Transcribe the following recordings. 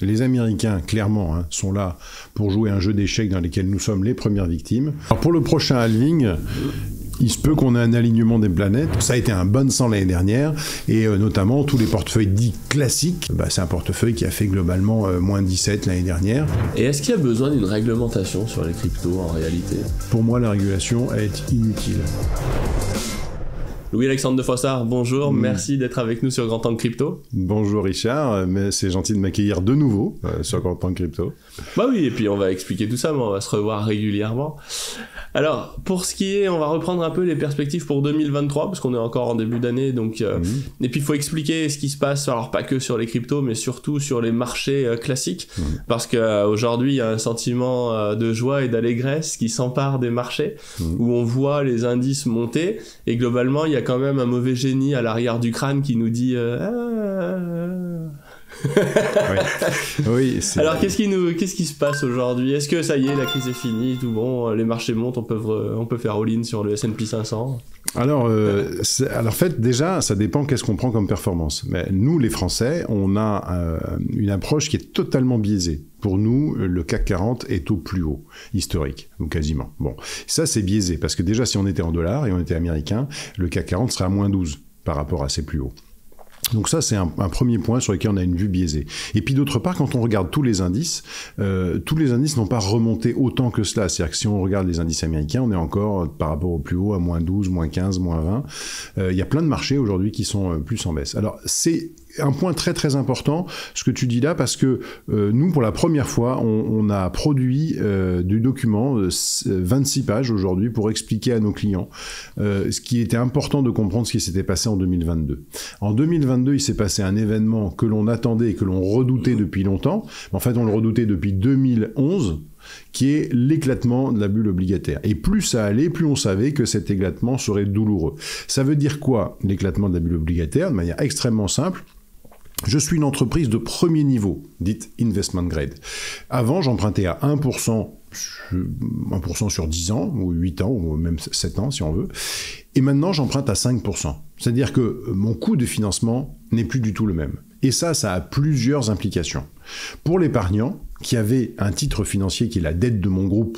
Les Américains, clairement, sont là pour jouer un jeu d'échecs dans lequel nous sommes les premières victimes. Alors pour le prochain halving, il se peut qu'on ait un alignement des planètes. Ça a été un bon sang l'année dernière, et notamment tous les portefeuilles dits classiques. C'est un portefeuille qui a fait globalement moins 17 l'année dernière. Et est-ce qu'il y a besoin d'une réglementation sur les cryptos en réalité? Pour moi, la régulation est inutile. Louis-Alexandre de Fossard, bonjour, merci d'être avec nous sur Grand Angle Crypto. Bonjour Richard, mais c'est gentil de m'accueillir de nouveau sur Grand Angle Crypto. Bah oui, et puis on va expliquer tout ça, mais on va se revoir régulièrement. Alors, pour ce qui est, on va reprendre un peu les perspectives pour 2023, parce qu'on est encore en début d'année, donc... Et puis il faut expliquer ce qui se passe, alors pas que sur les cryptos, mais surtout sur les marchés classiques, parce qu'aujourd'hui, il y a un sentiment de joie et d'allégresse qui s'empare des marchés, où on voit les indices monter, et globalement, il y a quand même un mauvais génie à l'arrière du crâne qui nous dit oui, alors qu'est-ce qui se passe aujourd'hui? Est-ce que ça y est, la crise est finie, tout bon, les marchés montent, on peut faire all-in sur le S&P 500? Alors en fait, déjà, ça dépend qu'est-ce qu'on prend comme performance. Mais nous, les Français, on a une approche qui est totalement biaisée. Pour nous, le CAC 40 est au plus haut, historique, ou quasiment. Bon, ça c'est biaisé, parce que déjà, si on était en dollars et on était américain, le CAC 40 serait à moins 12 par rapport à ses plus hauts. Donc ça, c'est un premier point sur lequel on a une vue biaisée. Et puis d'autre part, quand on regarde tous les indices n'ont pas remonté autant que cela. C'est-à-dire que si on regarde les indices américains, on est encore, par rapport au plus haut, à moins 12, moins 15, moins 20. Il y a plein de marchés aujourd'hui qui sont plus en baisse. Alors, c'est un point très très important, ce que tu dis là, parce que nous, pour la première fois, on a produit du document, 26 pages aujourd'hui, pour expliquer à nos clients ce qui était important de comprendre ce qui s'était passé en 2022. En 2022, il s'est passé un événement que l'on attendait et que l'on redoutait depuis longtemps. En fait, on le redoutait depuis 2011, qui est l'éclatement de la bulle obligataire. Et plus ça allait, plus on savait que cet éclatement serait douloureux. Ça veut dire quoi, l'éclatement de la bulle obligataire? De manière extrêmement simple. Je suis une entreprise de premier niveau, dite investment grade. Avant, j'empruntais à 1% sur 10 ans, ou 8 ans, ou même 7 ans si on veut. Et maintenant, j'emprunte à 5%. C'est-à-dire que mon coût de financement n'est plus du tout le même. Et ça a plusieurs implications. Pour l'épargnant, qui avait un titre financier qui est la dette de mon groupe,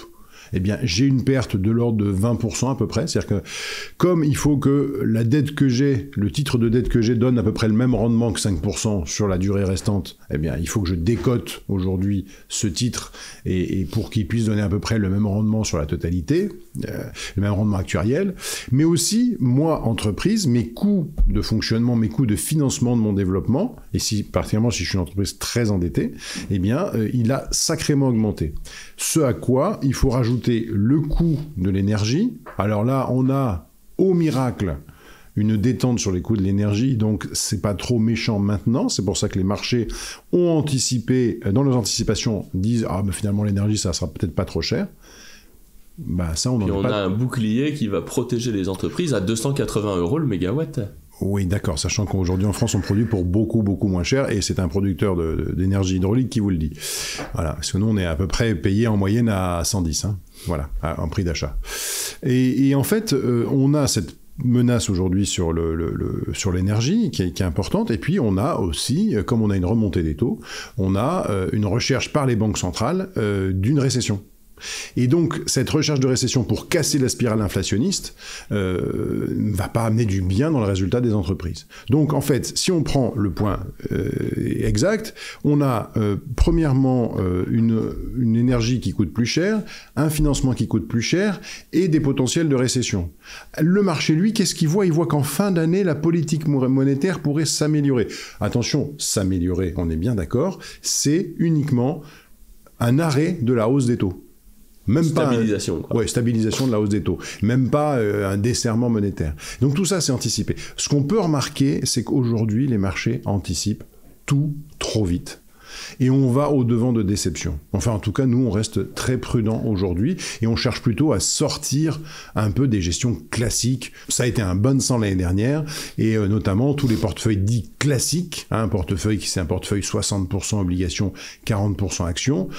eh bien, j'ai une perte de l'ordre de 20% à peu près. C'est-à-dire que, comme il faut que la dette que j'ai, le titre de dette que j'ai donne à peu près le même rendement que 5% sur la durée restante, eh bien, il faut que je décote aujourd'hui ce titre et pour qu'il puisse donner à peu près le même rendement sur la totalité, le même rendement actuariel. Mais aussi, moi, entreprise, mes coûts de fonctionnement, mes coûts de financement de mon développement, et particulièrement si je suis une entreprise très endettée, eh bien, il a sacrément augmenté. Ce à quoi il faut rajouter le coût de l'énergie. Alors là, on a, au miracle, une détente sur les coûts de l'énergie, donc c'est pas trop méchant maintenant. C'est pour ça que les marchés ont anticipé, dans leurs anticipations, disent « Ah, mais finalement, l'énergie, ça sera peut-être pas trop cher ». Ça, on a un bouclier qui va protéger les entreprises à 280 € le mégawatt. Oui, d'accord, sachant qu'aujourd'hui en France on produit pour beaucoup moins cher, et c'est un producteur d'énergie hydraulique qui vous le dit. Voilà, parce que nous on est à peu près payé en moyenne à 110, voilà, en prix d'achat. Et en fait, on a cette menace aujourd'hui sur l'énergie qui est importante, et puis on a aussi, comme on a une remontée des taux, on a une recherche par les banques centrales d'une récession. Et donc, cette recherche de récession pour casser la spirale inflationniste va pas amener du bien dans le résultat des entreprises. Donc, en fait, si on prend le point exact, on a premièrement une énergie qui coûte plus cher, un financement qui coûte plus cher et des potentiels de récession. Le marché, lui, qu'est-ce qu'il voit? Il voit qu'en fin d'année, la politique monétaire pourrait s'améliorer. Attention, s'améliorer, on est bien d'accord, c'est uniquement un arrêt de la hausse des taux. Même stabilisation. Ouais, stabilisation de la hausse des taux. Même pas un desserrement monétaire. Donc tout ça, c'est anticipé. Ce qu'on peut remarquer, c'est qu'aujourd'hui, les marchés anticipent tout trop vite. Et on va au-devant de déceptions. Enfin, en tout cas, nous, on reste très prudents aujourd'hui et on cherche plutôt à sortir un peu des gestions classiques. Ça a été un bon sang l'année dernière, et notamment tous les portefeuilles dits classiques, un portefeuille qui c'est un portefeuille 60% obligations, 40% actions,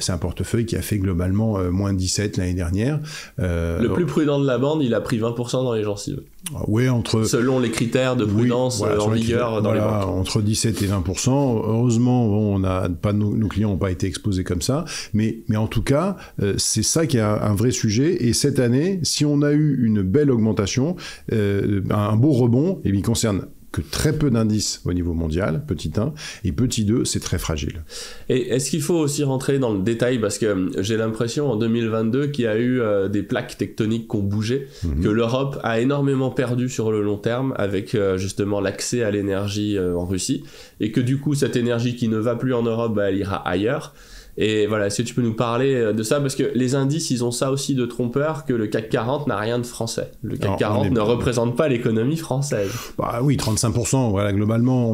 c'est un portefeuille qui a fait globalement moins 17 l'année dernière. Le plus prudent de la bande, il a pris 20% dans les gencives. Oui, selon les critères de prudence en vigueur dans les banques. Entre 17 et 20%. Heureusement, nos clients n'ont pas été exposés comme ça. Mais en tout cas, c'est ça qui est un vrai sujet. Et cette année, si on a eu une belle augmentation, un beau rebond, et il concerne que très peu d'indices au niveau mondial, petit 1, et petit 2, c'est très fragile. Et est-ce qu'il faut aussi rentrer dans le détail, parce que j'ai l'impression en 2022 qu'il y a eu des plaques tectoniques qui ont bougé, que l'Europe a énormément perdu sur le long terme avec justement l'accès à l'énergie en Russie, et que du coup cette énergie qui ne va plus en Europe, elle ira ailleurs. Et voilà, est-ce que tu peux nous parler de ça? Parce que les indices, ils ont ça aussi de trompeur, que le CAC 40 n'a rien de français. Le CAC 40 ne représente pas l'économie française. Bah oui, 35%. Voilà, globalement,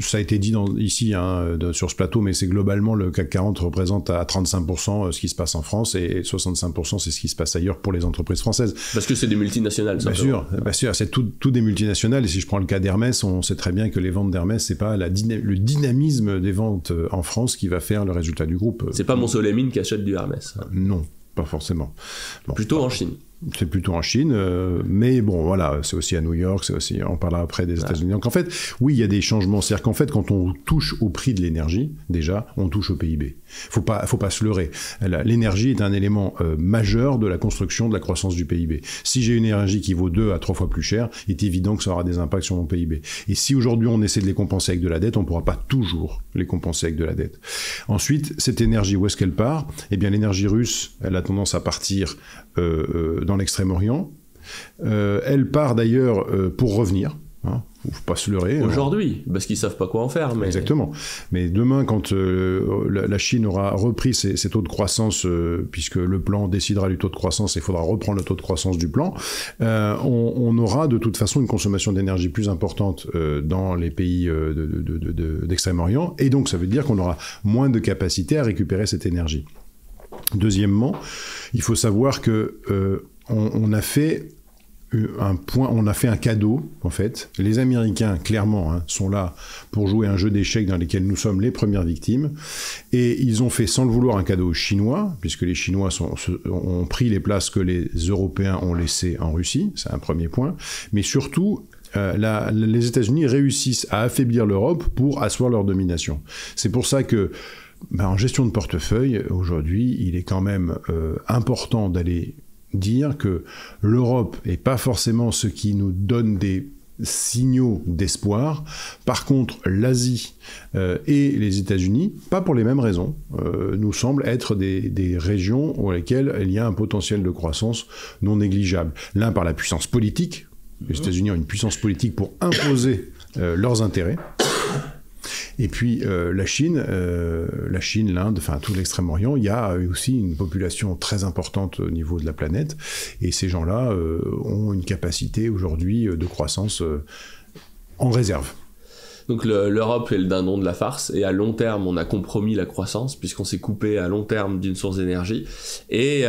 ça a été dit ici sur ce plateau, mais c'est globalement le CAC 40 représente à 35% ce qui se passe en France et 65% c'est ce qui se passe ailleurs pour les entreprises françaises. Parce que c'est des multinationales, ça. Bien sûr, c'est tout des multinationales. Et si je prends le cas d'Hermès, on sait très bien que les ventes d'Hermès, c'est pas le dynamisme des ventes en France qui va faire le résultat du groupe. C'est pas Montsoleil qui achète du Hermès. Non, pas forcément. Plutôt en Chine. C'est plutôt en Chine, mais bon, voilà, c'est aussi à New York, on parlera après des États-Unis. Donc en fait, oui, il y a des changements. C'est-à-dire qu'en fait, quand on touche au prix de l'énergie, déjà, on touche au PIB. Faut pas se leurrer. L'énergie est un élément majeur de la construction de la croissance du PIB. Si j'ai une énergie qui vaut 2 à 3 fois plus cher, il est évident que ça aura des impacts sur mon PIB. Et si aujourd'hui on essaie de les compenser avec de la dette, on ne pourra pas toujours les compenser avec de la dette. Ensuite, cette énergie, où est-ce qu'elle part? Eh bien, l'énergie russe, elle a tendance à partir dans l'Extrême-Orient. Elle part d'ailleurs pour revenir. Faut pas se leurrer. Aujourd'hui, parce qu'ils savent pas quoi en faire. Mais... Exactement. Mais demain, quand la Chine aura repris ses taux de croissance, puisque le plan décidera du taux de croissance, il faudra reprendre le taux de croissance du plan, on aura de toute façon une consommation d'énergie plus importante dans les pays d'Extrême-Orient, et donc ça veut dire qu'on aura moins de capacité à récupérer cette énergie. Deuxièmement, il faut savoir que on a fait un cadeau, en fait. Les Américains, clairement, sont là pour jouer un jeu d'échecs dans lequel nous sommes les premières victimes. Et ils ont fait, sans le vouloir, un cadeau aux Chinois, puisque les Chinois ont pris les places que les Européens ont laissées en Russie. C'est un premier point. Mais surtout, les États-Unis réussissent à affaiblir l'Europe pour asseoir leur domination. C'est pour ça que, en gestion de portefeuille, aujourd'hui, il est quand même important d'aller dire que l'Europe n'est pas forcément ce qui nous donne des signaux d'espoir. Par contre, l'Asie et les États-Unis, pas pour les mêmes raisons, nous semblent être des régions dans lesquelles il y a un potentiel de croissance non négligeable. L'un par la puissance politique. Les États-Unis ont une puissance politique pour imposer leurs intérêts. Et puis la Chine, l'Inde, enfin tout l'Extrême-Orient, il y a aussi une population très importante au niveau de la planète, et ces gens-là ont une capacité aujourd'hui de croissance en réserve. Donc l'Europe est le dindon de la farce, et à long terme on a compromis la croissance puisqu'on s'est coupé à long terme d'une source d'énergie, et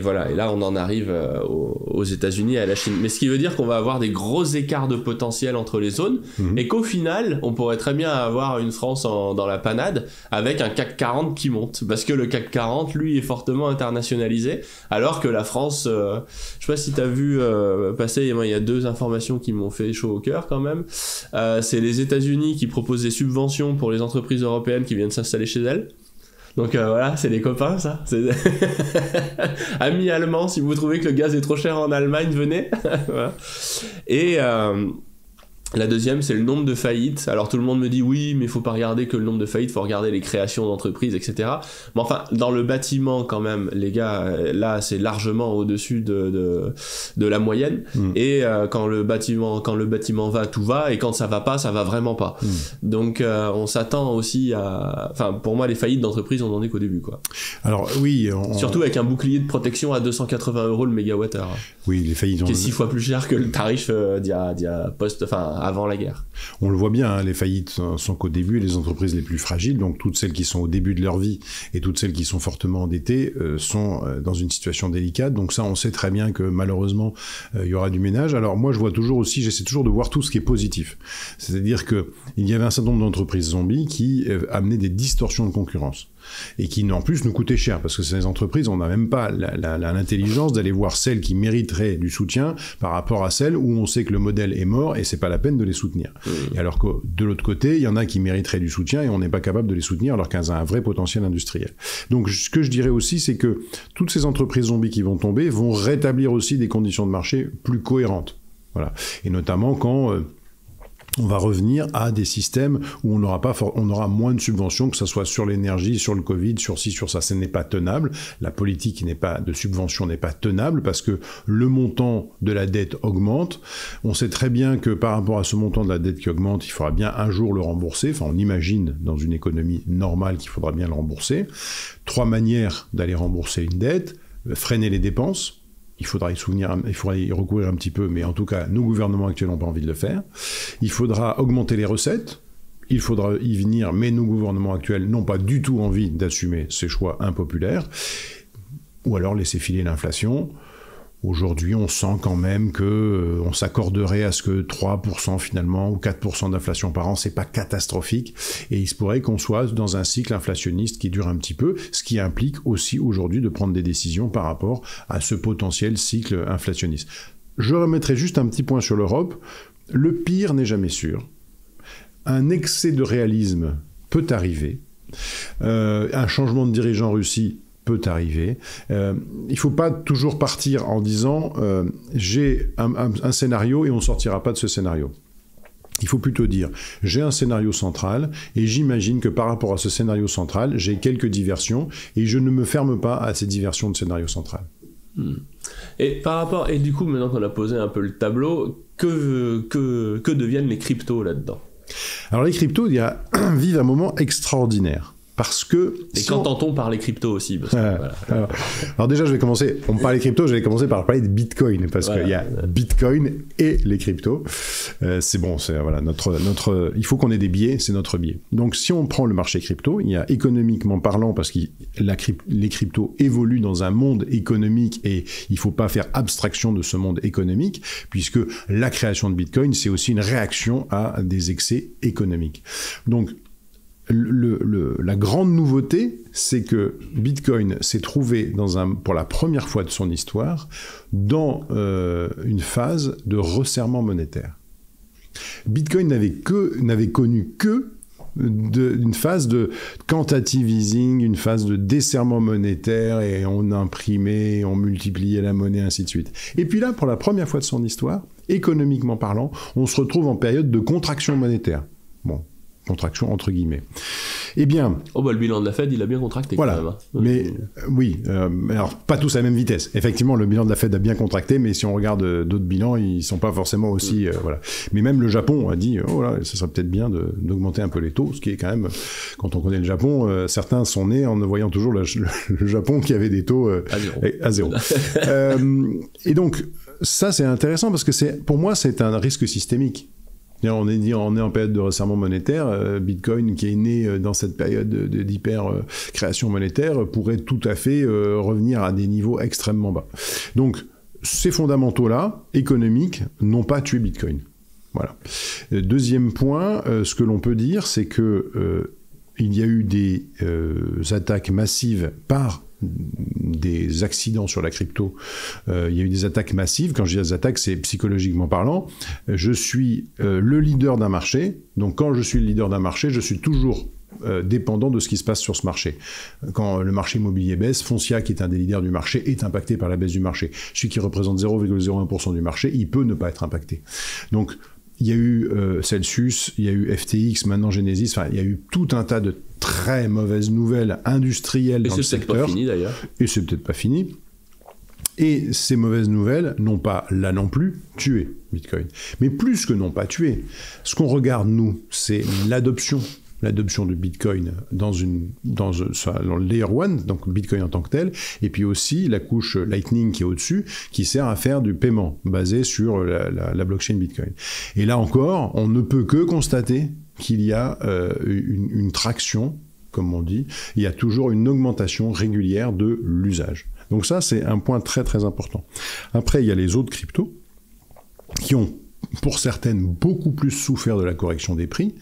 voilà, et là on en arrive aux États-Unis et à la Chine. Mais ce qui veut dire qu'on va avoir des gros écarts de potentiel entre les zones, et qu'au final on pourrait très bien avoir une France dans la panade avec un CAC 40 qui monte, parce que le CAC 40 lui est fortement internationalisé, alors que la France, je sais pas si t'as vu passer, il y a 2 informations qui m'ont fait chaud au cœur quand même. C'est les États-Unis qui proposent des subventions pour les entreprises européennes qui viennent s'installer chez elles. Donc voilà, c'est les copains, ça. Amis allemands, si vous trouvez que le gaz est trop cher en Allemagne, venez. Voilà. Et la deuxième, c'est le nombre de faillites. Alors tout le monde me dit oui, mais il faut pas regarder que le nombre de faillites, il faut regarder les créations d'entreprises, etc. Mais enfin, dans le bâtiment quand même, les gars, là c'est largement au-dessus de la moyenne. Et quand le bâtiment va, tout va, et quand ça va pas, ça va vraiment pas. Donc on s'attend aussi à... Enfin, pour moi, les faillites d'entreprises, on en est qu'au début, quoi. Alors oui... Surtout avec un bouclier de protection à 280 € le mégawattheure. Oui, les faillites... Qui est 6 fois plus cher que le tarif d'il y a avant la guerre. On le voit bien, hein, les faillites sont qu'au début, les entreprises les plus fragiles, donc toutes celles qui sont au début de leur vie et toutes celles qui sont fortement endettées sont dans une situation délicate. Donc ça, on sait très bien que malheureusement, il y aura du ménage. Alors moi, j'essaie toujours de voir tout ce qui est positif. C'est-à-dire qu'il y avait un certain nombre d'entreprises zombies qui amenaient des distorsions de concurrence et qui en plus nous coûtaient cher, parce que ces entreprises, on n'a même pas l'intelligence d'aller voir celles qui mériteraient du soutien par rapport à celles où on sait que le modèle est mort et c'est pas la peine de les soutenir. Et alors que de l'autre côté, il y en a qui mériteraient du soutien et on n'est pas capable de les soutenir alors qu'elles ont un vrai potentiel industriel. Donc ce que je dirais aussi, c'est que toutes ces entreprises zombies qui vont tomber vont rétablir aussi des conditions de marché plus cohérentes. Voilà. Et notamment quand on va revenir à des systèmes où on aura moins de subventions, que ce soit sur l'énergie, sur le Covid, sur ci, sur ça. Ce n'est pas tenable. La politique de subvention n'est pas tenable parce que le montant de la dette augmente. On sait très bien que par rapport à ce montant de la dette qui augmente, il faudra bien un jour le rembourser. Enfin, on imagine dans une économie normale qu'il faudra bien le rembourser. 3 manières d'aller rembourser une dette: freiner les dépenses. Il faudra y recourir un petit peu, mais en tout cas, nos gouvernements actuels n'ont pas envie de le faire. Il faudra augmenter les recettes. Il faudra y venir, mais nos gouvernements actuels n'ont pas du tout envie d'assumer ces choix impopulaires. Ou alors laisser filer l'inflation. Aujourd'hui, on sent quand même qu'on s'accorderait à ce que 3% finalement ou 4% d'inflation par an, c'est pas catastrophique. Et il se pourrait qu'on soit dans un cycle inflationniste qui dure un petit peu, ce qui implique aussi aujourd'hui de prendre des décisions par rapport à ce potentiel cycle inflationniste. Je remettrai juste un petit point sur l'Europe. Le pire n'est jamais sûr. Un excès de réalisme peut arriver. Un changement de dirigeant en Russie peut arriver. Il ne faut pas toujours partir en disant j'ai un scénario et on ne sortira pas de ce scénario. Il faut plutôt dire j'ai un scénario central et j'imagine que par rapport à ce scénario central, j'ai quelques diversions et je ne me ferme pas à ces diversions de scénario central. Et du coup, maintenant qu'on a posé un peu le tableau, que deviennent les cryptos là-dedans? Alors les cryptos, vivent un moment extraordinaire. Parce que... Et qu'entend-on par les cryptos aussi parce que, voilà. Alors déjà, je vais commencer par les cryptos, je vais commencer par parler de Bitcoin, parce qu'il y a Bitcoin et les cryptos. C'est bon, voilà, il faut qu'on ait des biais, c'est notre biais. Donc si on prend le marché crypto, il y a économiquement parlant, parce que les cryptos évoluent dans un monde économique et il ne faut pas faire abstraction de ce monde économique, puisque la création de Bitcoin, c'est aussi une réaction à des excès économiques. Donc, la grande nouveauté, c'est que Bitcoin s'est trouvé pour la première fois de son histoire dans une phase de resserrement monétaire. Bitcoin n'avait connu que une phase de quantitative easing, une phase de desserrement monétaire, et on imprimait, on multipliait la monnaie, ainsi de suite. Et puis là, pour la première fois de son histoire, économiquement parlant, on se retrouve en période de contraction monétaire. Bon. Contraction entre guillemets. Eh bien... le bilan de la Fed, il a bien contracté voilà, quand même. Mais oui, alors pas tous à la même vitesse. Effectivement, le bilan de la Fed a bien contracté, mais si on regarde d'autres bilans, ils ne sont pas forcément aussi... voilà. Mais même le Japon a dit, ça serait peut-être bien d'augmenter un peu les taux, ce qui est quand même, quand on connaît le Japon, certains sont nés en ne voyant toujours le Japon qui avait des taux à zéro. Et donc, ça c'est intéressant parce que pour moi, c'est un risque systémique. On est en période de resserrement monétaire. Bitcoin, qui est né dans cette période d'hyper-création monétaire, pourrait tout à fait revenir à des niveaux extrêmement bas. Donc, ces fondamentaux-là, économiques, n'ont pas tué Bitcoin. Voilà. Deuxième point, ce que l'on peut dire, c'est que il y a eu des attaques massives par des accidents sur la crypto. Il y a eu des attaques massives. Quand je dis des attaques, c'est psychologiquement parlant. Je suis le leader d'un marché. Donc quand je suis le leader d'un marché, je suis toujours dépendant de ce qui se passe sur ce marché. Quand le marché immobilier baisse, Foncia, qui est un des leaders du marché, est impacté par la baisse du marché. Celui qui représente 0,01% du marché, il peut ne pas être impacté. Donc il y a eu Celsius, il y a eu FTX, maintenant Genesis, il y a eu tout un tas de très mauvaises nouvelles industrielles dans le secteur. Et c'est peut-être pas fini d'ailleurs. Et c'est peut-être pas fini. Et ces mauvaises nouvelles n'ont pas, là non plus, tué Bitcoin. Mais plus que n'ont pas tué, ce qu'on regarde, nous, c'est l'adoption l'adoption de Bitcoin dans le Layer 1, donc Bitcoin en tant que tel, et puis aussi la couche Lightning qui est au-dessus, qui sert à faire du paiement basé sur la blockchain Bitcoin. Et là encore, on ne peut que constater qu'il y a une traction, comme on dit, il y a toujours une augmentation régulière de l'usage. Donc ça, c'est un point très très important. Après, il y a les autres cryptos qui ont, pour certaines, beaucoup plus souffert de la correction des prix.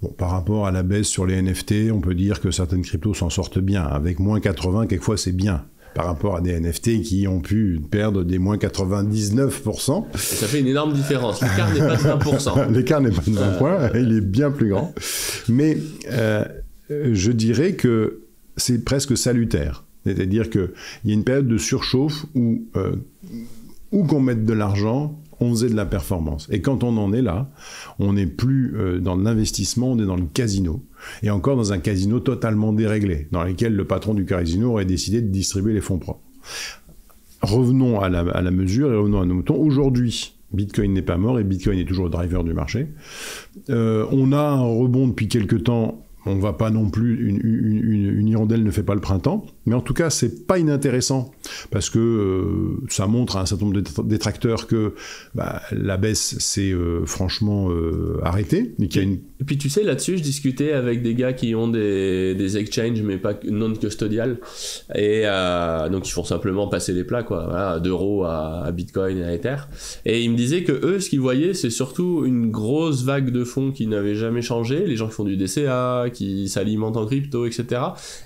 Bon, par rapport à la baisse sur les NFT, on peut dire que certaines cryptos s'en sortent bien. Avec moins 80, quelquefois, c'est bien. Par rapport à des NFT qui ont pu perdre des moins 99%. Et ça fait une énorme différence. L'écart n'est pas de 20%. L'écart n'est pas de 20 points, il est bien plus grand. Mais je dirais que c'est presque salutaire. C'est-à-dire qu'il y a une période de surchauffe où qu'on mette de l'argent, on faisait de la performance. Et quand on en est là, on n'est plus dans l'investissement, on est dans le casino. Et encore dans un casino totalement déréglé, dans lequel le patron du casino aurait décidé de distribuer les fonds propres. Revenons à la mesure et revenons à nos moutons. Aujourd'hui, Bitcoin n'est pas mort et Bitcoin est toujours le driver du marché. On a un rebond depuis quelques temps. On ne va pas non plus, une hirondelle ne fait pas le printemps, mais en tout cas, c'est pas inintéressant, parce que ça montre à un certain nombre de détracteurs que la baisse s'est franchement arrêtée. Et puis tu sais, là-dessus, je discutais avec des gars qui ont des exchanges, mais pas non-custodial, et donc ils font simplement passer les plats, quoi, voilà, d'euros à Bitcoin et à Ether, et ils me disaient que eux, ce qu'ils voyaient, c'est surtout une grosse vague de fonds qui n'avait jamais changé, les gens qui font du DCA, qui s'alimentent en crypto, etc.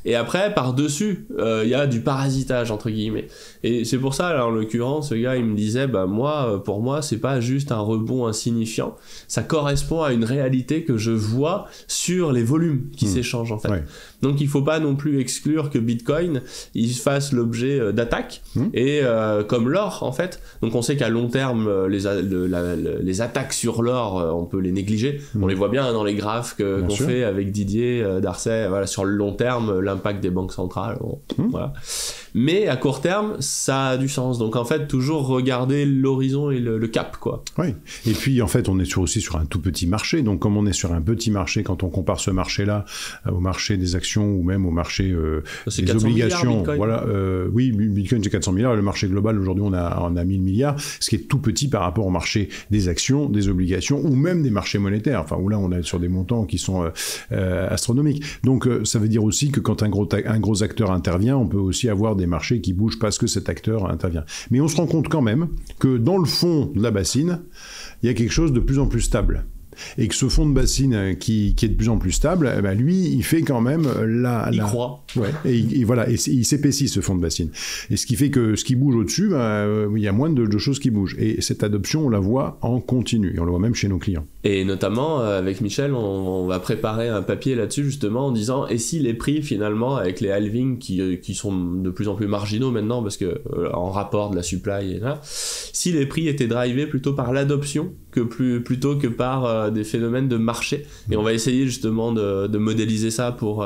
Et après, par-dessus, il y a du parasitage, entre guillemets. Et c'est pour ça, là, en l'occurrence, ce gars, il me disait, pour moi, c'est pas juste un rebond insignifiant, ça correspond à une réalité que je vois sur les volumes qui s'échangent, en fait. Ouais. Donc, il faut pas non plus exclure que Bitcoin, il fasse l'objet d'attaques, et comme l'or, en fait. Donc, on sait qu'à long terme, les attaques sur l'or, on peut les négliger. On les voit bien dans les graphes qu'on fait avec Didier Darcet, voilà, sur le long terme, l'impact des banques centrales. Voilà. Mais à court terme, ça a du sens. Donc en fait, toujours regarder l'horizon et le cap, quoi. Oui. Et puis en fait, on est aussi sur un tout petit marché. Donc comme on est sur un petit marché, quand on compare ce marché-là au marché des actions ou même au marché des obligations, voilà. Oui, Bitcoin c'est 400 milliards. Le marché global aujourd'hui, on a 1000 milliards, ce qui est tout petit par rapport au marché des actions, des obligations ou même des marchés monétaires. Enfin où là, on est sur des montants qui sont astronomiques. Donc ça veut dire aussi que quand un gros acteur intervient, on peut aussi avoir des marchés qui bougent parce que cet acteur intervient. Mais on se rend compte quand même que dans le fond de la bassine, il y a quelque chose de plus en plus stable. Et que ce fond de bassine qui est de plus en plus stable, lui, il fait quand même il croit. Ouais. Et voilà, et il s'épaissit ce fond de bassine. Et ce qui fait que ce qui bouge au-dessus, il y a moins de choses qui bougent. Et cette adoption, on la voit en continu. Et on le voit même chez nos clients. Et notamment, avec Michel, on va préparer un papier là-dessus, justement, en disant, et si les prix, finalement, avec les halvings qui sont de plus en plus marginaux maintenant, parce que en rapport de la supply, et là, si les prix étaient drivés plutôt par l'adoption, plutôt que par des phénomènes de marché. Et on va essayer justement de modéliser ça pour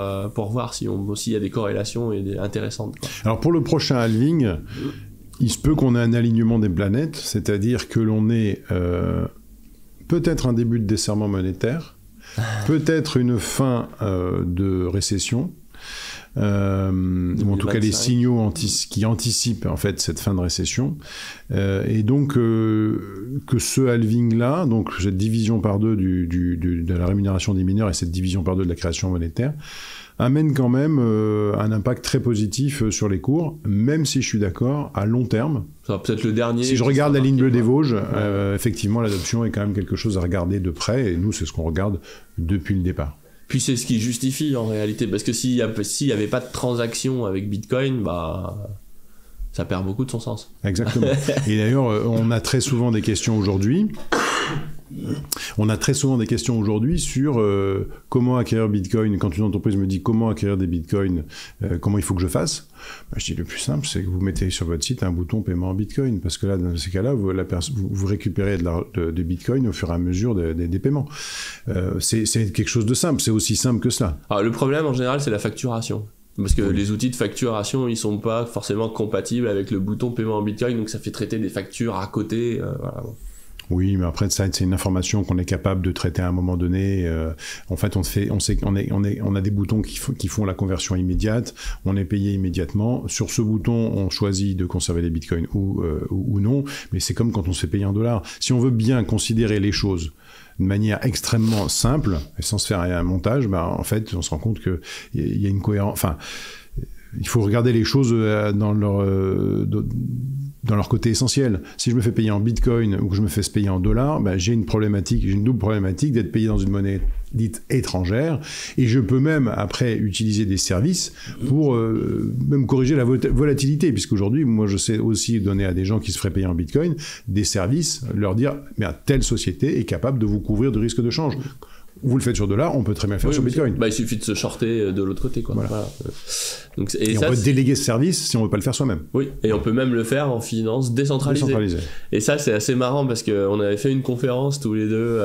voir s'il y a des corrélations intéressantes, quoi. Alors pour le prochain halving, il se peut qu'on ait un alignement des planètes, c'est-à-dire que l'on ait peut-être un début de desserrement monétaire, peut-être une fin de récession, ou en tout cas les signaux qui anticipent en fait cette fin de récession, et donc que ce halving là, donc cette division par deux de la rémunération des mineurs et cette division par deux de la création monétaire amène quand même un impact très positif sur les cours, même si je suis d'accord, à long terme. Ça va peut-être le dernier. Si je regarde la ligne bleue des Vosges, effectivement l'adoption est quand même quelque chose à regarder de près, et nous c'est ce qu'on regarde depuis le départ. Puis c'est ce qui justifie en réalité, parce que s'il y avait pas de transaction avec Bitcoin, ça perd beaucoup de son sens. Exactement. Et d'ailleurs, on a très souvent des questions aujourd'hui. Sur comment acquérir Bitcoin. Quand une entreprise me dit comment acquérir des Bitcoins, comment il faut que je fasse, je dis le plus simple, c'est que vous mettez sur votre site un bouton paiement en Bitcoin, parce que là, dans ces cas-là, vous récupérez de Bitcoin au fur et à mesure des paiements. C'est quelque chose de simple, c'est aussi simple que cela. Alors, le problème en général, c'est la facturation. Parce que les outils de facturation, ils sont pas forcément compatibles avec le bouton paiement en Bitcoin, donc ça fait traiter des factures à côté. Voilà. Oui, mais après, ça, c'est une information qu'on est capable de traiter à un moment donné. En fait, on a des boutons qui font la conversion immédiate. On est payé immédiatement. Sur ce bouton, on choisit de conserver les bitcoins ou non. Mais c'est comme quand on se fait payer en dollars. Si on veut bien considérer les choses de manière extrêmement simple, et sans se faire un montage, en fait, on se rend compte qu'il y a une cohérence. Enfin, il faut regarder les choses dans leur côté essentiel. Si je me fais payer en bitcoin ou que je me fais payer en dollars, j'ai une double problématique d'être payé dans une monnaie dite étrangère, et je peux même après utiliser des services pour même corriger la volatilité, puisqu'aujourd'hui, moi je sais aussi donner à des gens qui se feraient payer en bitcoin des services, leur dire, telle société est capable de vous couvrir du risque de change. Vous le faites sur dollars, on peut très bien le faire sur Bitcoin. Il suffit de se shorter de l'autre côté, quoi. Voilà. Donc, et ça, on peut déléguer ce service si on ne veut pas le faire soi-même. Oui, et on peut même le faire en finance décentralisée. Et ça, c'est assez marrant parce qu'on avait fait une conférence tous les deux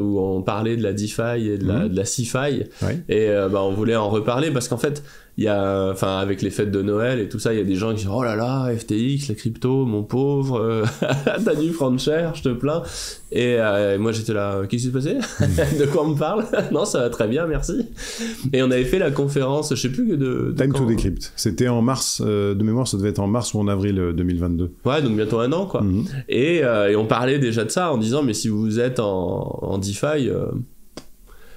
où on parlait de la DeFi et de la CeFi. Ouais. Et on voulait en reparler parce qu'en fait, il y a, avec les fêtes de Noël et tout ça, il y a des gens qui disent « Oh là là, FTX, la crypto, mon pauvre, t'as dû prendre cher, je te plains. » Et moi j'étais là, qu'est-ce qui s'est passé? De quoi on me parle? Non, ça va très bien, merci. Et on avait fait la conférence, je sais plus de Time to Decrypt. C'était en mars, de mémoire, ça devait être en mars ou en avril 2022. Ouais, donc bientôt un an, quoi. Mm-hmm. Et on parlait déjà de ça en disant, mais si vous êtes en DeFi,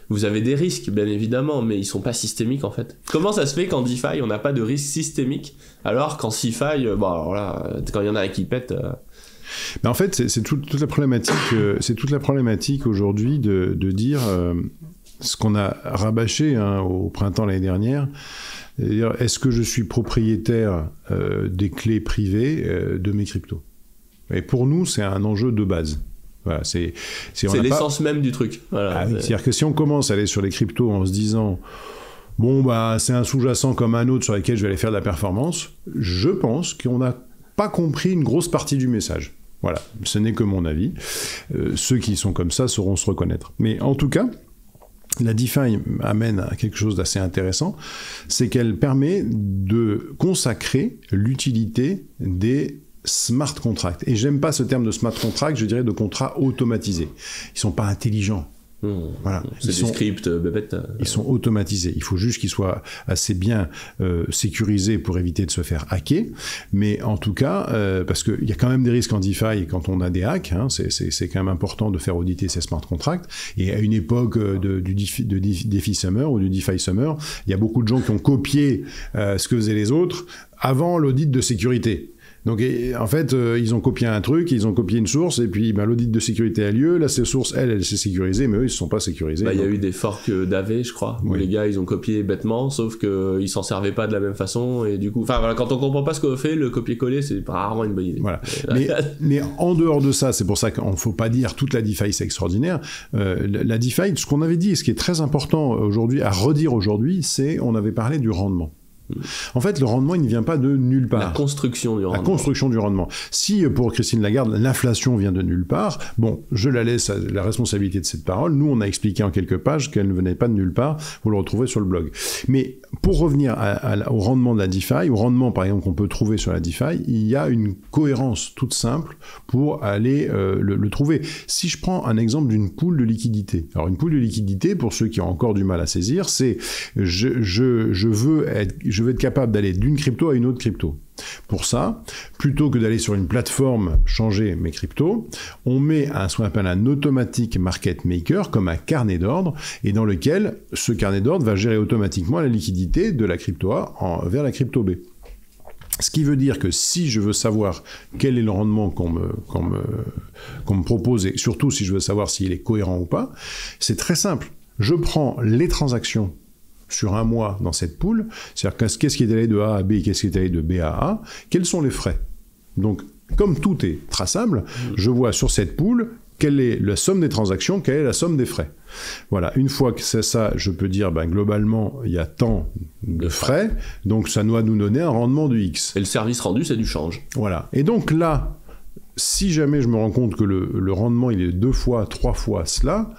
vous avez des risques, bien évidemment, mais ils sont pas systémiques en fait. Comment ça se fait qu'en DeFi, on n'a pas de risque systémique, alors qu'en CeFi, quand il y en a un qui pète... Mais en fait, c'est toute la problématique. C'est toute la problématique aujourd'hui de dire ce qu'on a rabâché au printemps l'année dernière. C'est-à-dire, est-ce que je suis propriétaire des clés privées de mes cryptos? Et pour nous, c'est un enjeu de base. Voilà, c'est l'essence même du truc. Voilà, c'est-à-dire que si on commence à aller sur les cryptos en se disant c'est un sous-jacent comme un autre sur lequel je vais aller faire de la performance, je pense qu'on n'a pas compris une grosse partie du message. Voilà, ce n'est que mon avis. Ceux qui sont comme ça sauront se reconnaître. Mais en tout cas, la DeFi amène à quelque chose d'assez intéressant, c'est qu'elle permet de consacrer l'utilité des smart contracts. Et j'aime pas ce terme de smart contract, je dirais de contrats automatisés. Ils sont pas intelligents. Voilà. C'est des scripts bébêtes. Ils sont automatisés. Il faut juste qu'ils soient assez bien sécurisés pour éviter de se faire hacker. Mais en tout cas, parce qu'il y a quand même des risques en DeFi quand on a des hacks, c'est quand même important de faire auditer ces smart contracts. Et à une époque du DeFi Summer ou du DeFi Summer, il y a beaucoup de gens qui ont copié ce que faisaient les autres avant l'audit de sécurité. Donc en fait, ils ont copié un truc, ils ont copié une source, et puis l'audit de sécurité a lieu. Là, cette source, elle s'est sécurisée, mais eux, ils ne se sont pas sécurisés. Il y a eu des forks d'AV, je crois, où les gars, ils ont copié bêtement, sauf qu'ils s'en servaient pas de la même façon, et du coup, quand on comprend pas ce qu'on fait, le copier-coller, c'est rarement une bonne idée. Voilà. mais en dehors de ça, c'est pour ça qu'on ne faut pas dire toute la DeFi, c'est extraordinaire. La DeFi, ce qu'on avait dit, ce qui est très important aujourd'hui, à redire aujourd'hui, c'est, on avait parlé du rendement. En fait, le rendement, il ne vient pas de nulle part. La construction du rendement. La construction du rendement. Si, pour Christine Lagarde, l'inflation vient de nulle part, je la laisse à la responsabilité de cette parole. Nous, on a expliqué en quelques pages qu'elle ne venait pas de nulle part. Vous le retrouvez sur le blog. Mais pour revenir au rendement de la DeFi, au rendement, par exemple, qu'on peut trouver sur la DeFi, il y a une cohérence toute simple pour aller le trouver. Si je prends un exemple d'une pool de liquidité. Alors, une pool de liquidité, pour ceux qui ont encore du mal à saisir, c'est je veux être capable d'aller d'une crypto à une autre crypto. Pour ça, plutôt que d'aller sur une plateforme changer mes cryptos, on met ce qu'on appelle un automatic market maker, comme un carnet d'ordre, et dans lequel ce carnet d'ordre va gérer automatiquement la liquidité de la crypto A vers la crypto B. Ce qui veut dire que si je veux savoir quel est le rendement qu'on me propose, et surtout si je veux savoir s'il est cohérent ou pas, c'est très simple. Je prends les transactions sur un mois dans cette pool, c'est-à-dire qu'est-ce qui est allé de A à B, qu'est-ce qui est allé de B à A, quels sont les frais. Donc, comme tout est traçable, je vois sur cette pool quelle est la somme des transactions, quelle est la somme des frais. Voilà, une fois que c'est ça, je peux dire, globalement, il y a tant de frais, donc ça doit nous donner un rendement de X. Et le service rendu, c'est du change. Voilà, et donc là, si jamais je me rends compte que le rendement, il est 2 fois, 3 fois cela,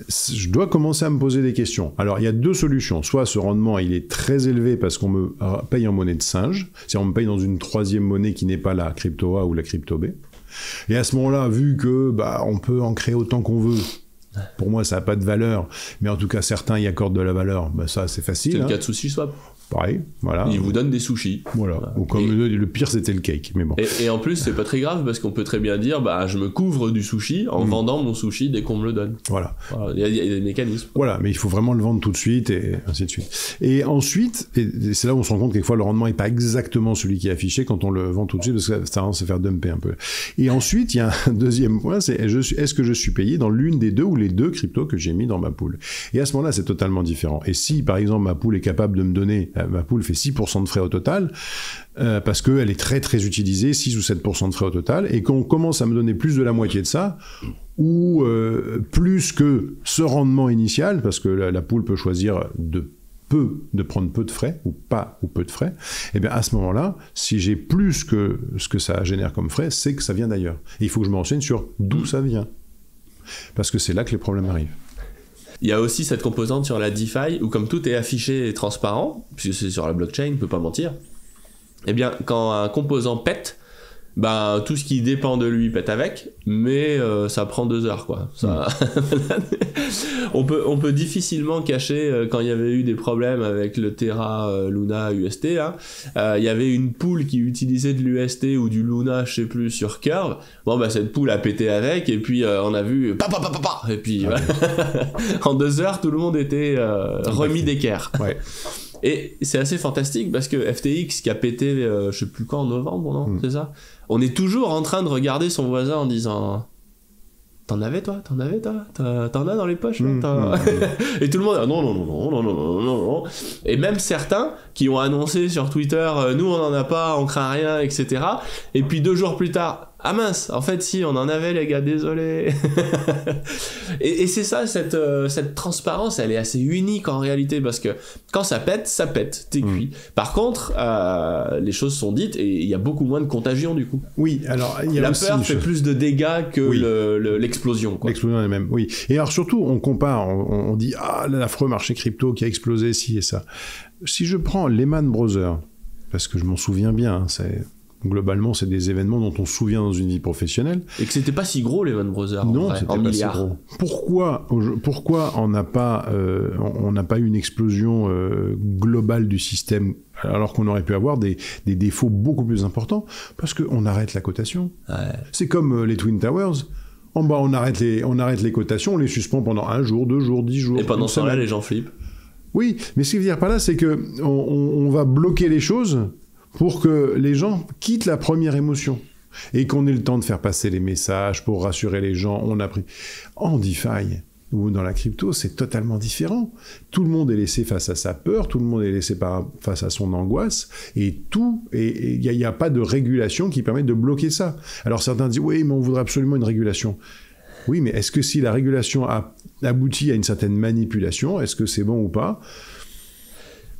je dois commencer à me poser des questions. Alors, il y a 2 solutions. Soit ce rendement, il est très élevé parce qu'on me paye en monnaie de singe, c'est-à-dire on me paye dans une 3e monnaie qui n'est pas la crypto A ou la crypto B. Et à ce moment-là, vu que on peut en créer autant qu'on veut, pour moi ça n'a pas de valeur, mais en tout cas certains y accordent de la valeur, ça c'est facile. C'est le cas de Sushi Swap. Pareil, voilà. Ils vous donnent des sushis. Voilà. Ou comme le pire, c'était le cake, mais bon. Et en plus, c'est pas très grave parce qu'on peut très bien dire, je me couvre du sushi en vendant mon sushi dès qu'on me le donne. Voilà. Il y a des mécanismes. Voilà, mais il faut vraiment le vendre tout de suite et ainsi de suite. Et ensuite, et c'est là où on se rend compte que quelquefois le rendement n'est pas exactement celui qui est affiché quand on le vend tout de suite parce que ça tendance à se faire dumper un peu. Et ensuite, il y a un deuxième point, c'est est-ce que je suis payé dans l'une des deux ou les deux cryptos que j'ai mis dans ma pool? Et à ce moment-là, c'est totalement différent. Et si, par exemple, ma pool est capable de me donner, ma pool fait 6% de frais au total, parce qu'elle est très très utilisée, 6 ou 7% de frais au total, et qu'on commence à me donner plus de la moitié de ça, ou plus que ce rendement initial, parce que la pool peut choisir de prendre peu de frais, ou pas ou peu de frais, et bien à ce moment-là, si j'ai plus que ce que ça génère comme frais, c'est que ça vient d'ailleurs. Et il faut que je me renseigne sur d'où ça vient. Parce que c'est là que les problèmes arrivent. Il y a aussi cette composante sur la DeFi où comme tout est affiché et transparent, puisque c'est sur la blockchain, on ne peut pas mentir, eh bien quand un composant pète, tout ce qui dépend de lui pète avec, mais ça prend 2 heures quoi. Ça... on peut difficilement cacher quand il y avait eu des problèmes avec le Terra Luna UST là, il y avait une pool qui utilisait de l'UST ou du Luna je sais plus sur Curve. Cette pool a pété avec et puis on a vu et puis en 2 heures tout le monde était remis d'équerre. Ouais. Et c'est assez fantastique parce que FTX qui a pété je sais plus quand en novembre, non c'est ça, on est toujours en train de regarder son voisin en disant t'en avais toi t'en as dans les poches et tout le monde non. Et même certains qui ont annoncé sur Twitter nous on en a pas, on craint rien, etc. Et puis 2 jours plus tard, ah mince, en fait si, on en avait les gars, désolé. et c'est ça, cette transparence, elle est assez unique en réalité, parce que quand ça pète, t'es cuit. Par contre, les choses sont dites et il y a beaucoup moins de contagion du coup. Oui, alors il y a la aussi peur fait plus de dégâts que l'explosion. Quoi. L'explosion elle-même, oui. Et alors surtout, on compare, on dit l'affreux marché crypto qui a explosé, ci et ça. Si je prends Lehman Brothers, parce que je m'en souviens bien, globalement, c'est des événements dont on se souvient dans une vie professionnelle. Et que c'était pas si gros, les Lehman Brothers. Non, c'était pas milliards. Si gros. Pourquoi on n'a pas eu une explosion globale du système alors qu'on aurait pu avoir des défauts beaucoup plus importants? Parce qu'on arrête la cotation. Ouais. C'est comme les Twin Towers. On arrête les cotations, on les suspend pendant 1 jour, 2 jours, 10 jours. Et pendant ce temps-là, les gens flippent. Oui, mais ce que je veux dire par là, c'est que on va bloquer les choses pour que les gens quittent la première émotion et qu'on ait le temps de faire passer les messages pour rassurer les gens. On a pris en DeFi ou dans la crypto, c'est totalement différent. Tout le monde est laissé face à sa peur, tout le monde est laissé face à son angoisse, et il n'y a pas de régulation qui permet de bloquer ça. Alors certains disent oui, mais on voudrait absolument une régulation. Oui, mais est-ce que si la régulation aboutit à une certaine manipulation, est-ce que c'est bon ou pas ?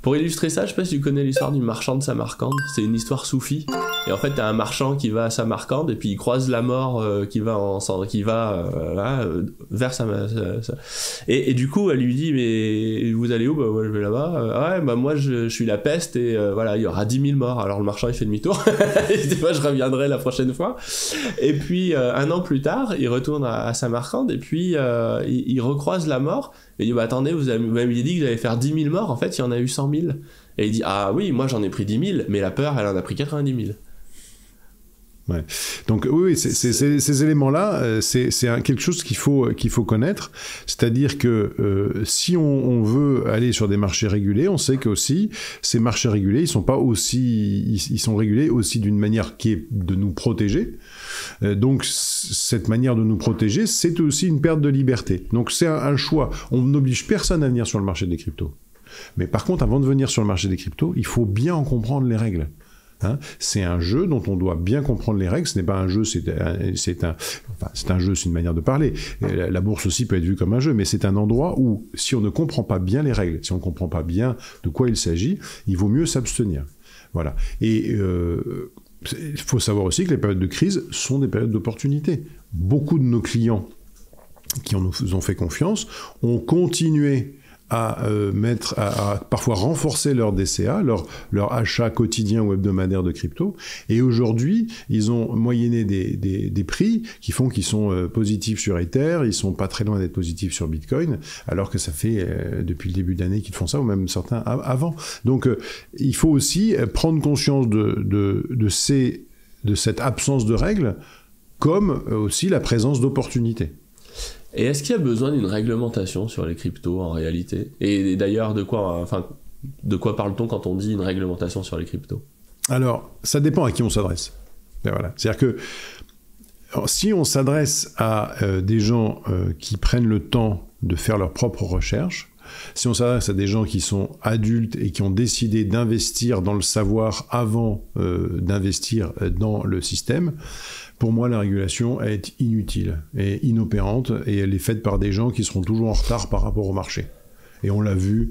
Pour illustrer ça, je sais pas si tu connais l'histoire du marchand de Samarcande. C'est une histoire soufie. Et en fait, t'as un marchand qui va à Samarcande et puis il croise la mort qui va vers Samarcande. Et du coup, elle lui dit mais vous allez où? Moi je vais là-bas. Moi je suis la peste et il y aura 10 000 morts. Alors le marchand il fait demi-tour. Il dit je reviendrai la prochaine fois. Et puis 1 an plus tard, il retourne à Samarcande et puis il recroise la mort. Et il dit attendez, vous m'aviez dit que vous allez faire 10 000 morts, en fait il y en a eu 100 000. Et il dit ah oui, moi j'en ai pris 10 000, mais la peur elle en a pris 90 000. Ouais. Donc oui, ces éléments-là, c'est quelque chose qu'il faut connaître. C'est-à-dire que si on veut aller sur des marchés régulés, on sait que aussi ces marchés régulés, ils sont régulés aussi d'une manière qui est de nous protéger. Donc cette manière de nous protéger, c'est aussi une perte de liberté. Donc c'est un choix. On n'oblige personne à venir sur le marché des cryptos. Mais par contre, avant de venir sur le marché des cryptos, il faut bien en comprendre les règles. C'est un jeu dont on doit bien comprendre les règles. Ce n'est pas un jeu, c'est un jeu, c'est une manière de parler. La bourse aussi peut être vue comme un jeu, mais c'est un endroit où, si on ne comprend pas bien les règles, si on ne comprend pas bien de quoi il s'agit, il vaut mieux s'abstenir. Voilà. Et il faut savoir aussi que les périodes de crise sont des périodes d'opportunité. Beaucoup de nos clients qui nous ont fait confiance ont continué à parfois renforcer leur DCA, leur achat quotidien ou hebdomadaire de crypto. Et aujourd'hui, ils ont moyenné des prix qui font qu'ils sont positifs sur Ether, ils sont pas très loin d'être positifs sur Bitcoin, alors que ça fait depuis le début d'année qu'ils font ça, ou même certains avant. Donc, il faut aussi prendre conscience de cette absence de règles, comme aussi la présence d'opportunités. Et est-ce qu'il y a besoin d'une réglementation sur les cryptos en réalité ? Et d'ailleurs, de quoi parle-t-on quand on dit une réglementation sur les cryptos ? Alors, ça dépend à qui on s'adresse. Voilà. C'est-à-dire que si on s'adresse à des gens qui prennent le temps de faire leurs propres recherches, si on s'adresse à des gens qui sont adultes et qui ont décidé d'investir dans le savoir avant d'investir dans le système, pour moi, la régulation est inutile et inopérante, et elle est faite par des gens qui seront toujours en retard par rapport au marché. Et on l'a vu,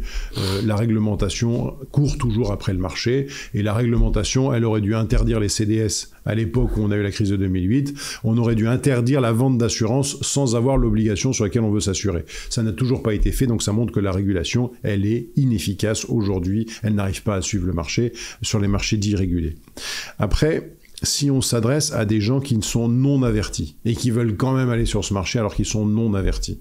la réglementation court toujours après le marché, et la réglementation, elle aurait dû interdire les CDS à l'époque où on a eu la crise de 2008, on aurait dû interdire la vente d'assurance sans avoir l'obligation sur laquelle on veut s'assurer. Ça n'a toujours pas été fait, donc ça montre que la régulation, elle est inefficace aujourd'hui, elle n'arrive pas à suivre le marché sur les marchés dits régulés. Après, si on s'adresse à des gens qui sont non avertis et qui veulent quand même aller sur ce marché alors qu'ils sont non avertis,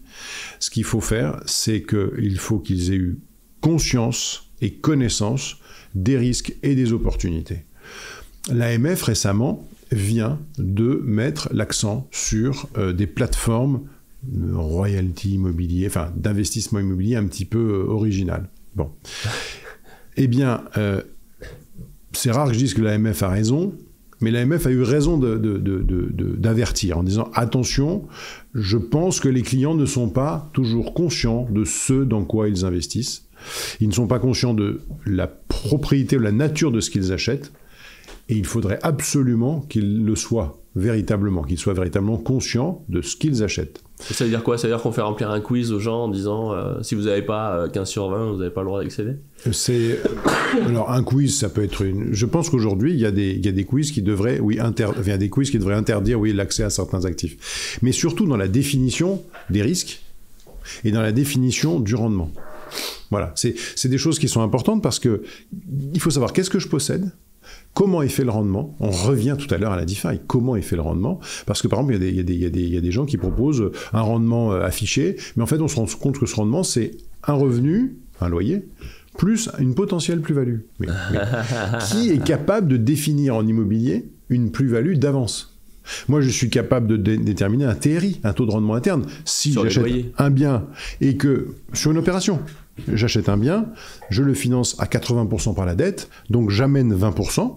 ce qu'il faut faire, c'est qu'il faut qu'ils aient eu conscience et connaissance des risques et des opportunités. L'AMF récemment vient de mettre l'accent sur des plateformes de royalty immobilier, enfin d'investissement immobilier un petit peu originales. Bon. Eh bien, c'est rare que je dise que l'AMF a raison, mais l'AMF a eu raison d'avertir en disant « Attention, je pense que les clients ne sont pas toujours conscients de ce dans quoi ils investissent. Ils ne sont pas conscients de la propriété ou la nature de ce qu'ils achètent. Et il faudrait absolument qu'ils le soient véritablement, qu'ils soient véritablement conscients de ce qu'ils achètent. » Et ça veut dire quoi ? Ça veut dire qu'on fait remplir un quiz aux gens en disant si vous n'avez pas 15 sur 20, vous n'avez pas le droit d'accéder ? Alors un quiz, ça peut être une... Je pense qu'aujourd'hui, il y a des quiz qui devraient, interdire l'accès à certains actifs. Mais surtout dans la définition des risques et dans la définition du rendement. Voilà, c'est des choses qui sont importantes parce que il faut savoir qu'est-ce que je possède. Comment est fait le rendement ? On revient tout à l'heure à la DeFi. Comment est fait le rendement ? Parce que par exemple, il y a des gens qui proposent un rendement affiché, mais en fait, on se rend compte que ce rendement, c'est un revenu, un loyer, plus une potentielle plus-value. Mais qui est capable de définir en immobilier une plus-value d'avance ? Moi, je suis capable de déterminer un TRI, un taux de rendement interne, si j'achète un bien et que, sur une opération, j'achète un bien, je le finance à 80% par la dette, donc j'amène 20%,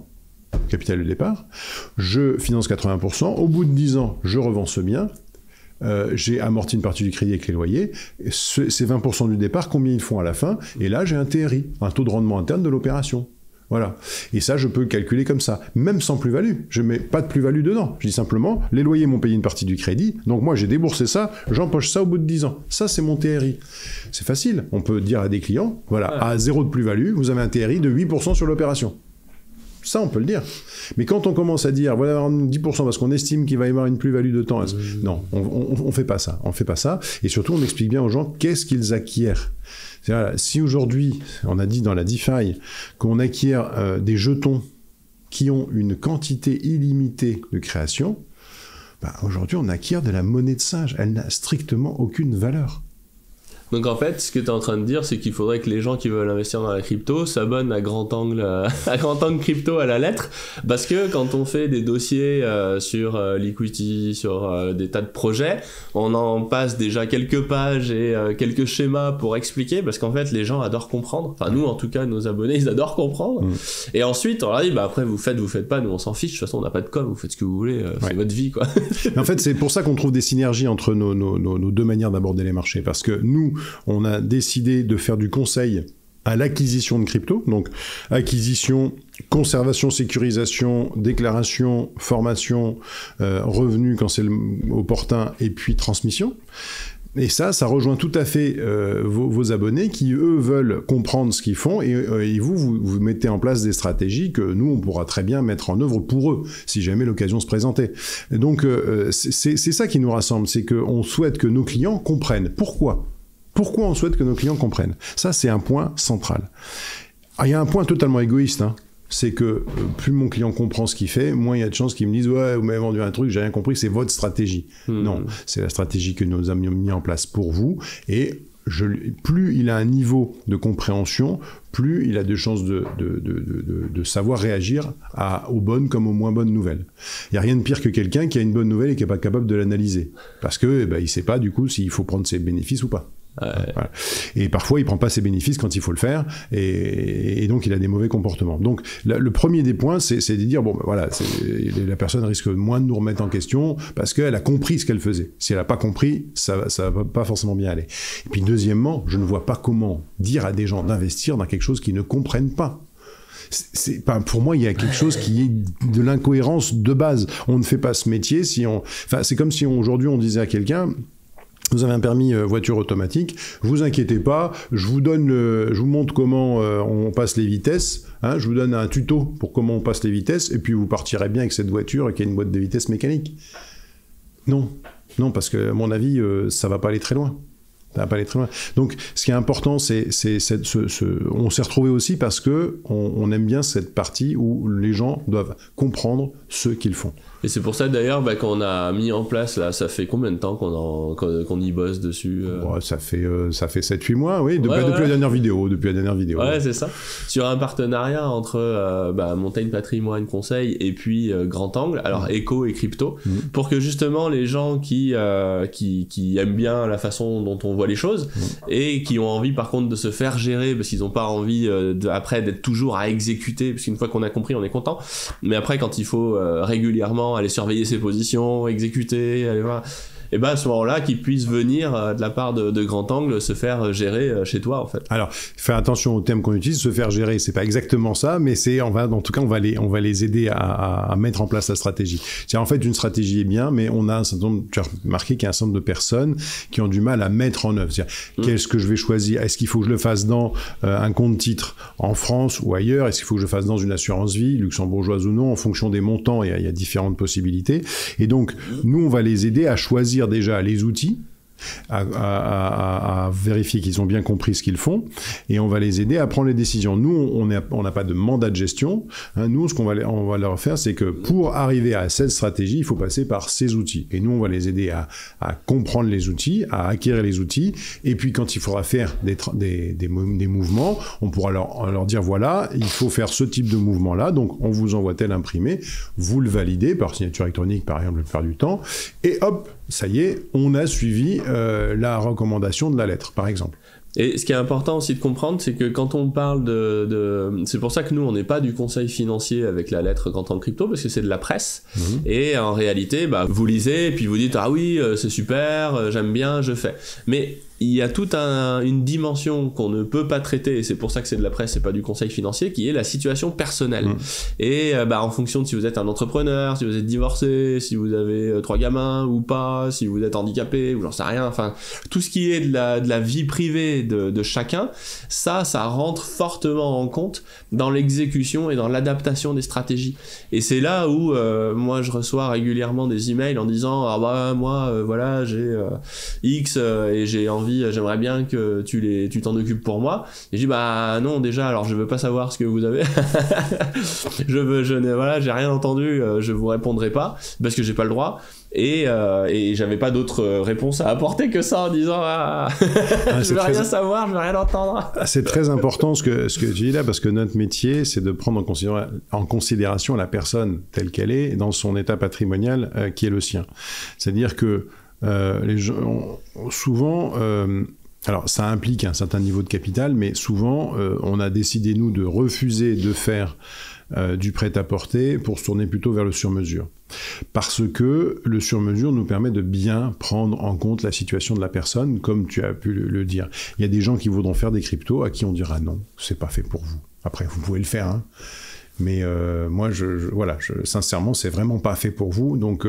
capital de départ, je finance 80%, au bout de 10 ans, je revends ce bien, j'ai amorti une partie du crédit avec les loyers, ces 20% du départ, combien ils font à la fin ? Et là, j'ai un TRI, un taux de rendement interne de l'opération. Voilà. Et ça, je peux le calculer comme ça, même sans plus-value. Je ne mets pas de plus-value dedans. Je dis simplement, les loyers m'ont payé une partie du crédit, donc moi j'ai déboursé ça, j'empoche ça au bout de 10 ans. Ça, c'est mon TRI. C'est facile. On peut dire à des clients, voilà, à 0 de plus-value, vous avez un TRI de 8% sur l'opération. Ça, on peut le dire. Mais quand on commence à dire, voilà, 10% parce qu'on estime qu'il va y avoir une plus-value de temps, non, on fait pas ça. On fait pas ça. Et surtout, on explique bien aux gens qu'est-ce qu'ils acquièrent. C'est-à-dire, si aujourd'hui, on a dit dans la DeFi, qu'on acquiert des jetons qui ont une quantité illimitée de création, aujourd'hui, on acquiert de la monnaie de singe. Elle n'a strictement aucune valeur. Donc en fait, ce que tu es en train de dire, c'est qu'il faudrait que les gens qui veulent investir dans la crypto s'abonnent à Grand Angle Crypto à la lettre, parce que quand on fait des dossiers sur l'equity, sur des tas de projets, on en passe déjà quelques pages et quelques schémas pour expliquer, parce qu'en fait les gens adorent comprendre. Enfin nous en tout cas, nos abonnés, ils adorent comprendre. Et ensuite on leur dit, après vous faites pas, nous on s'en fiche, de toute façon on n'a pas de com, vous faites ce que vous voulez, c'est votre vie quoi. Mais en fait c'est pour ça qu'on trouve des synergies entre nos deux manières d'aborder les marchés, parce que nous on a décidé de faire du conseil à l'acquisition de crypto, donc acquisition, conservation, sécurisation, déclaration, formation, revenus quand c'est opportun, et puis transmission. Et ça rejoint tout à fait vos abonnés qui, eux, veulent comprendre ce qu'ils font, et vous mettez en place des stratégies que nous, on pourra très bien mettre en œuvre pour eux, si jamais l'occasion se présentait. Et donc, c'est ça qui nous rassemble, c'est qu'on souhaite que nos clients comprennent pourquoi Pourquoi on souhaite que nos clients comprennent? Ça, c'est un point central. Il y a un point totalement égoïste, hein. C'est que plus mon client comprend ce qu'il fait, moins il y a de chances qu'il me dise « Ouais, vous m'avez vendu un truc, j'ai rien compris, c'est votre stratégie. » Non, c'est la stratégie que nous avons mis en place pour vous. Et plus il a un niveau de compréhension, plus il a de chances de savoir réagir aux bonnes comme aux moins bonnes nouvelles. Il n'y a rien de pire que quelqu'un qui a une bonne nouvelle et qui n'est pas capable de l'analyser. Parce que il ne sait pas du coup s'il faut prendre ses bénéfices ou pas. Voilà. Et parfois il prend pas ses bénéfices quand il faut le faire et donc il a des mauvais comportements. Donc le premier des points c'est de dire bon voilà, la personne risque moins de nous remettre en question parce qu'elle a compris ce qu'elle faisait. Si elle a pas compris, ça va pas forcément bien aller. Et puis deuxièmement, je ne vois pas comment dire à des gens d'investir dans quelque chose qu'ils ne comprennent pas. Pour moi, il y a quelque chose qui est de l'incohérence de base. On ne fait pas ce métier si on. Enfin, c'est comme si aujourd'hui on disait à quelqu'un. Vous avez un permis voiture automatique, vous inquiétez pas, je vous montre comment on passe les vitesses, hein, je vous donne un tuto pour comment on passe les vitesses, et puis vous partirez bien avec cette voiture et qu'il y a une boîte de vitesse mécanique. Non, parce que à mon avis, ça va pas aller très loin. Ça va pas aller très loin. Donc, ce qui est important, on s'est retrouvé aussi parce que on aime bien cette partie où les gens doivent comprendre ce qu'ils font. Et c'est pour ça d'ailleurs qu'on a mis en place, là, ça fait combien de temps qu'on y bosse dessus Ça fait 7-8 mois, oui, depuis la dernière vidéo. Ouais, c'est ça. Sur un partenariat entre Montagne Patrimoine Conseil et puis Grand Angle, alors éco et crypto, pour que justement les gens qui aiment bien la façon dont on voit les choses et qui ont envie par contre de se faire gérer parce qu'ils n'ont pas envie après d'être toujours à exécuter, parce qu'une fois qu'on a compris on est content, mais après quand il faut régulièrement aller surveiller ses positions, exécuter, aller voir, et à ce moment-là qu'ils puissent venir de la part de Grand Angle se faire gérer chez toi en fait. Alors faire attention au terme qu'on utilise, se faire gérer, c'est pas exactement ça, mais en tout cas on va les aider à mettre en place la stratégie. C'est en fait une stratégie est bien, mais on a un certain nombre, tu as remarqué qu'il y a un certain nombre de personnes qui ont du mal à mettre en œuvre. Qu'est-ce que je vais choisir? Est-ce qu'il faut que je le fasse dans un compte titre en France ou ailleurs? Est-ce qu'il faut que je le fasse dans une assurance vie, luxembourgeoise ou non? En fonction des montants, il y a différentes possibilités. Et donc nous on va les aider à choisir déjà les outils, à vérifier qu'ils ont bien compris ce qu'ils font, et on va les aider à prendre les décisions. Nous, on n'a pas de mandat de gestion. Hein, nous, ce qu'on va leur faire, c'est que pour arriver à cette stratégie, il faut passer par ces outils. Et nous, on va les aider à comprendre les outils, à acquérir les outils, et puis quand il faudra faire des mouvements, on pourra leur dire, voilà, il faut faire ce type de mouvement-là, donc on vous envoie tel imprimé, vous le validez par signature électronique, par exemple, la plupart du temps, et hop, ça y est, on a suivi la recommandation de la lettre, par exemple. Et ce qui est important aussi de comprendre, c'est que quand on parle c'est pour ça que nous, on n'est pas du conseil financier avec la lettre Grand Angle Crypto, parce que c'est de la presse. Et en réalité, vous lisez, et puis vous dites « Ah oui, c'est super, j'aime bien, je fais ». Mais il y a toute une dimension qu'on ne peut pas traiter, et c'est pour ça que c'est de la presse et pas du conseil financier, qui est la situation personnelle. Et en fonction de si vous êtes un entrepreneur, si vous êtes divorcé, si vous avez 3 gamins ou pas, si vous êtes handicapé, ou j'en sais rien, enfin, tout ce qui est de la vie privée de chacun, ça rentre fortement en compte dans l'exécution et dans l'adaptation des stratégies. Et c'est là où moi je reçois régulièrement des emails en disant « Ah bah moi, voilà, j'ai X et j'ai envie, j'aimerais bien que tu t'en occupes pour moi. » Et je dis bah non, déjà, alors je veux pas savoir ce que vous avez. J'ai rien entendu, je vous répondrai pas parce que j'ai pas le droit. Et j'avais pas d'autre réponse à apporter que ça en disant je veux rien savoir, je veux rien entendre. C'est très important ce que tu dis là, parce que notre métier, c'est de prendre en considération la personne telle qu'elle est dans son état patrimonial qui est le sien. C'est-à-dire que les gens, souvent, alors ça implique un certain niveau de capital, mais souvent on a décidé nous de refuser de faire du prêt-à-porter pour se tourner plutôt vers le sur-mesure. Parce que le sur-mesure nous permet de bien prendre en compte la situation de la personne, comme tu as pu le dire. Il y a des gens qui voudront faire des cryptos à qui on dira non, c'est pas fait pour vous. Après, vous pouvez le faire, hein. Mais moi, sincèrement, c'est vraiment pas fait pour vous. Donc,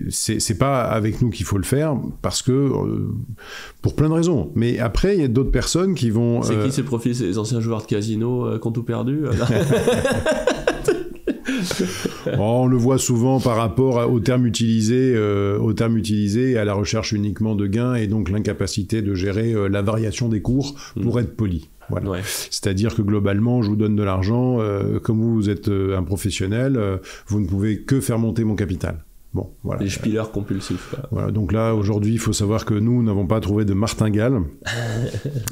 c'est pas avec nous qu'il faut le faire, parce que pour plein de raisons. Mais après, il y a d'autres personnes qui vont. C'est qui ces profils? C'est les anciens joueurs de casino qui ont tout perdu. On le voit souvent par rapport aux termes utilisés et à la recherche uniquement de gains et donc l'incapacité de gérer la variation des cours pour être poli. Voilà. Ouais. C'est-à-dire que globalement, je vous donne de l'argent, comme vous êtes un professionnel, vous ne pouvez que faire monter mon capital. Bon, voilà. Les spileurs compulsifs. Voilà, donc là, aujourd'hui, il faut savoir que nous n'avons pas trouvé de martingale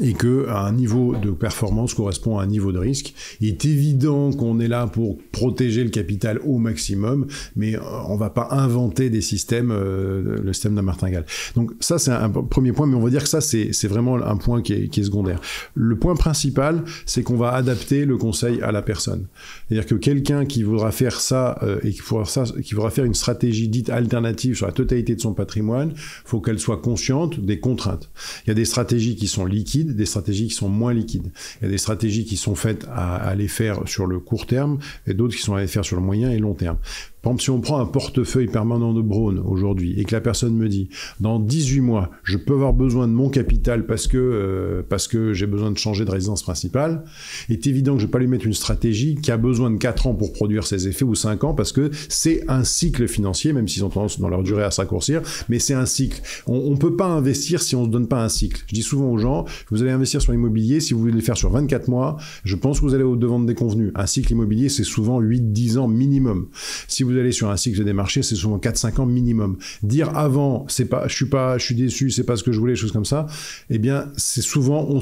et qu'un niveau de performance correspond à un niveau de risque. Il est évident qu'on est là pour protéger le capital au maximum, mais on ne va pas inventer des systèmes, le système de la martingale. Donc ça, c'est un premier point, mais on va dire que ça, c'est vraiment un point qui est secondaire. Le point principal, c'est qu'on va adapter le conseil à la personne. C'est-à-dire que quelqu'un qui voudra faire ça et qui voudra faire une stratégie dite alternative sur la totalité de son patrimoine, il faut qu'elle soit consciente des contraintes. Il y a des stratégies qui sont liquides, des stratégies qui sont moins liquides. Il y a des stratégies qui sont faites à les faire sur le court terme et d'autres qui sont à les faire sur le moyen et long terme. Par exemple, si on prend un portefeuille permanent de Braun aujourd'hui et que la personne me dit dans 18 mois, je peux avoir besoin de mon capital parce que j'ai besoin de changer de résidence principale, il est évident que je ne vais pas lui mettre une stratégie qui a besoin de 4 ans pour produire ses effets ou 5 ans parce que c'est un cycle financier, même s'ils ont tendance dans leur durée à se raccourcir, mais c'est un cycle. On ne peut pas investir si on ne se donne pas un cycle. Je dis souvent aux gens, vous allez investir sur l'immobilier, si vous voulez le faire sur 24 mois, je pense que vous allez au-devant de déconvenus. Un cycle immobilier, c'est souvent 8-10 ans minimum. Si vous allez sur un cycle des marchés, c'est souvent 4-5 ans minimum. Dire avant, je suis déçu, c'est pas ce que je voulais, choses comme ça, eh bien, c'est souvent, on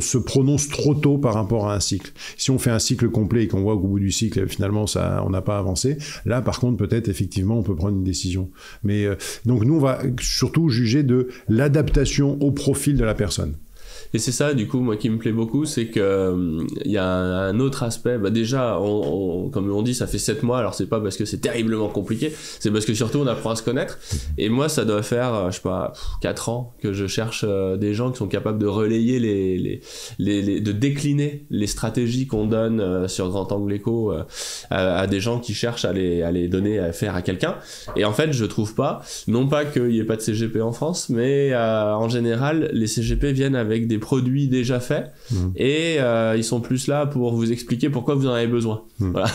se prononce trop tôt par rapport à un cycle. Si on fait un cycle complet et qu'on voit qu'au bout du cycle, finalement, on n'a pas avancé, là, par contre, peut-être, effectivement, on peut prendre une décision. Mais donc, nous, on va surtout juger de l'adaptation au profil de la personne. Et c'est ça, du coup, moi, qui me plaît beaucoup, c'est que y a un autre aspect. Bah, déjà, comme on dit, ça fait 7 mois, alors c'est pas parce que c'est terriblement compliqué, c'est parce que surtout on apprend à se connaître. Et moi, ça doit faire, je sais pas, 4 ans que je cherche des gens qui sont capables de relayer de décliner les stratégies qu'on donne sur Grand Angle Éco à des gens qui cherchent à les donner à faire à quelqu'un. Et en fait, je trouve pas, non pas qu'il y ait pas de CGP en France, mais en général, les CGP viennent avec des produits déjà faits et ils sont plus là pour vous expliquer pourquoi vous en avez besoin. Voilà.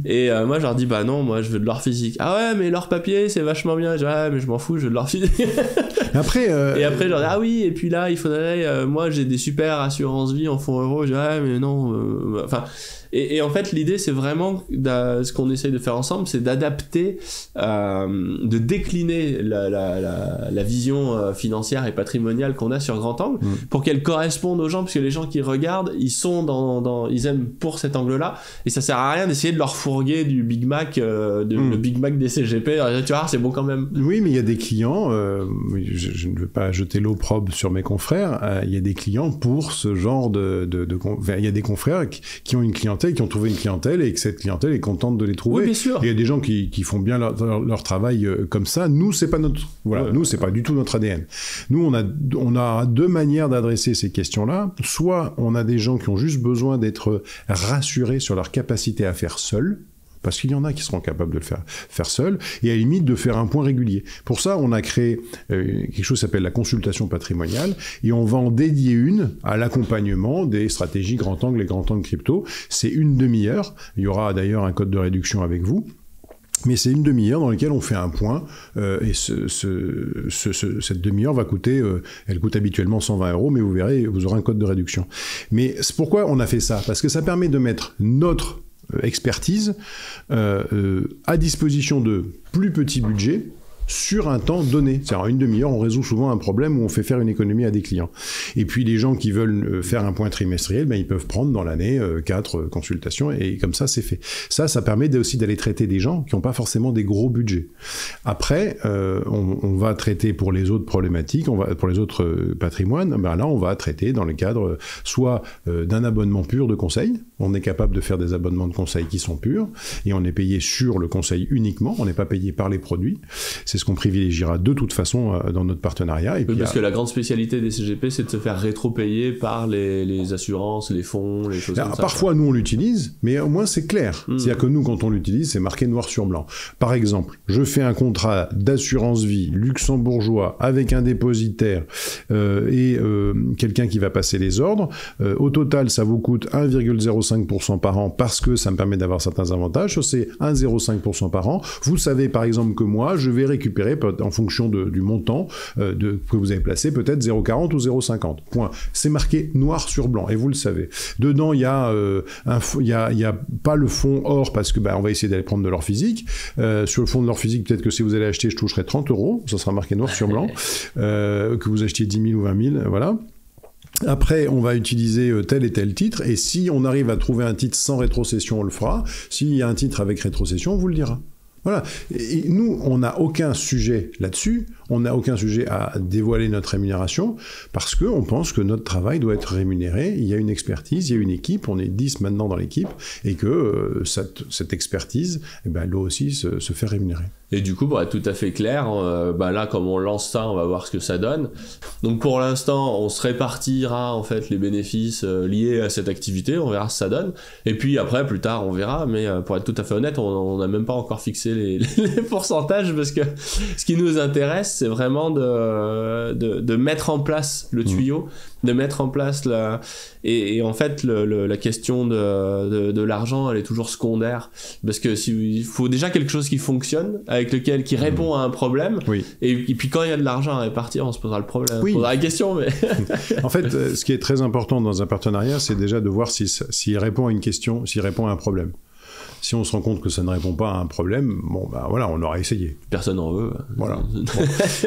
Et moi je leur dis bah non, moi je veux de l'or physique. Ah ouais, mais l'or papier c'est vachement bien. Je dis ah mais je m'en fous, je veux de l'or physique. Et après je leur dis ah oui, et puis là il faudrait moi j'ai des super assurances vie en fonds euros. Je dis ah mais non, enfin et en fait l'idée c'est vraiment ce qu'on essaye de faire ensemble, c'est d'adapter, de décliner la vision financière et patrimoniale qu'on a sur Grand Angle pour qu'elle corresponde aux gens, parce que les gens qui regardent ils sont ils aiment pour cet angle là et ça sert à rien d'essayer de leur fourguer du Big Mac le Big Mac des CGP. Tu vois, c'est bon quand même. Oui, mais il y a des clients, je ne veux pas jeter l'opprobre sur mes confrères, il y a des clients pour ce genre il y a des confrères qui ont une clientèle, qui ont trouvé une clientèle et que cette clientèle est contente de les trouver. Oui, bien sûr. Et il y a des gens qui font bien leur travail comme ça. Nous, c'est pas nous, c'est pas du tout notre ADN. Nous, on a deux manières d'adresser ces questions-là. Soit on a des gens qui ont juste besoin d'être rassurés sur leur capacité à faire seuls, parce qu'il y en a qui seront capables de le faire seuls, et à la limite de faire un point régulier. Pour ça, on a créé quelque chose qui s'appelle la consultation patrimoniale, et on va en dédier une à l'accompagnement des stratégies Grand Angle et Grand Angle Crypto. C'est une demi-heure. Il y aura d'ailleurs un code de réduction avec vous. Mais c'est une demi-heure dans laquelle on fait un point, et cette demi-heure va coûter, elle coûte habituellement 120 €, mais vous verrez, vous aurez un code de réduction. Mais c'est pourquoi on a fait ça, parce que ça permet de mettre notre expertise à disposition de plus petits budgets sur un temps donné. C'est-à-dire en une demi-heure, on résout souvent un problème où on fait faire une économie à des clients. Et puis les gens qui veulent faire un point trimestriel, ben, ils peuvent prendre dans l'année 4 consultations et comme ça, c'est fait. Ça permet aussi d'aller traiter des gens qui n'ont pas forcément des gros budgets. Après, on va traiter pour les autres problématiques, pour les autres patrimoines, ben là, on va traiter dans le cadre soit d'un abonnement pur de conseil. On est capable de faire des abonnements de conseil qui sont purs et on est payé sur le conseil uniquement, on n'est pas payé par les produits. c'est ce qu'on privilégiera de toute façon dans notre partenariat. Et oui, parce que la grande spécialité des CGP, c'est de se faire rétro-payer par les assurances, les fonds, les choses comme ça. Parfois, nous, on l'utilise, mais au moins, c'est clair. C'est-à-dire que nous, quand on l'utilise, c'est marqué noir sur blanc. Par exemple, je fais un contrat d'assurance vie luxembourgeois avec un dépositaire et quelqu'un qui va passer les ordres. Au total, ça vous coûte 1,05% par an parce que ça me permet d'avoir certains avantages. C'est 1,05% par an. Vous savez, par exemple, que moi, je vais récupérer, en fonction du montant que vous avez placé, peut-être 0,40 ou 0,50. Point. C'est marqué noir sur blanc, et vous le savez. Dedans, il y a pas le fonds or, parce que on va essayer d'aller prendre de l'or physique. Sur le fonds de l'or physique, peut-être que si vous allez acheter, je toucherai 30 €, ça sera marqué noir sur blanc, que vous achetiez 10 000 ou 20 000, voilà. Après, on va utiliser tel et tel titre, et si on arrive à trouver un titre sans rétrocession, on le fera. S'il y a un titre avec rétrocession, on vous le dira. Voilà. Et nous, on n'a aucun sujet là-dessus, on n'a aucun sujet à dévoiler notre rémunération, parce qu'on pense que notre travail doit être rémunéré. Il y a une expertise, il y a une équipe, on est 10 maintenant dans l'équipe, et que cette expertise, elle doit aussi se faire rémunérer. Et du coup, pour être tout à fait clair, là, comme on lance ça, on va voir ce que ça donne. Donc pour l'instant, on se répartira en fait les bénéfices liés à cette activité, on verra ce que ça donne. Et puis après, plus tard, on verra. Mais pour être tout à fait honnête, on n'a même pas encore fixé les pourcentages, parce que ce qui nous intéresse, c'est vraiment de mettre en place le tuyau, de mettre en place et en fait la question de l'argent, elle est toujours secondaire, parce que il faut déjà quelque chose qui fonctionne, qui répond à un problème, et puis quand il y a de l'argent à répartir, on se posera le problème, on posera la question, mais en fait, ce qui est très important dans un partenariat, c'est déjà de voir s'il répond à une question, s'il répond à un problème. Si on se rend compte que ça ne répond pas à un problème, on aura essayé. Personne n'en veut. Voilà. Bon.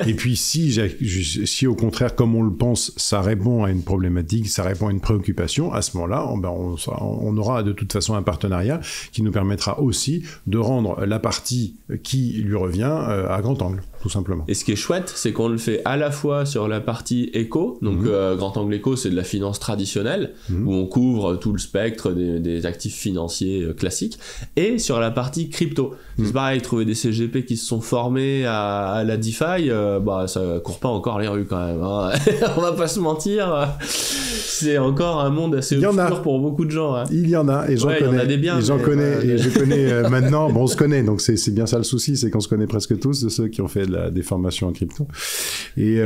Et puis si au contraire, comme on le pense, ça répond à une problématique, ça répond à une préoccupation, à ce moment-là, on aura de toute façon un partenariat qui nous permettra aussi de rendre la partie qui lui revient à grand angle, tout simplement. Et ce qui est chouette, c'est qu'on le fait à la fois sur la partie éco, donc grand angle éco, c'est de la finance traditionnelle, où on couvre tout le spectre des actifs financiers classiques, et sur la partie crypto. C'est pareil, trouver des CGP qui se sont formés à la DeFi, ça court pas encore les rues quand même, hein. On va pas se mentir, c'est encore un monde assez obscur pour beaucoup de gens, hein. Il y en a, et j'en connais. Il y en a des biens, et j'en connais, et je connais maintenant, on se connaît, donc c'est bien ça le souci, c'est qu'on se connaît presque tous, de ceux qui ont fait des formations en crypto. Et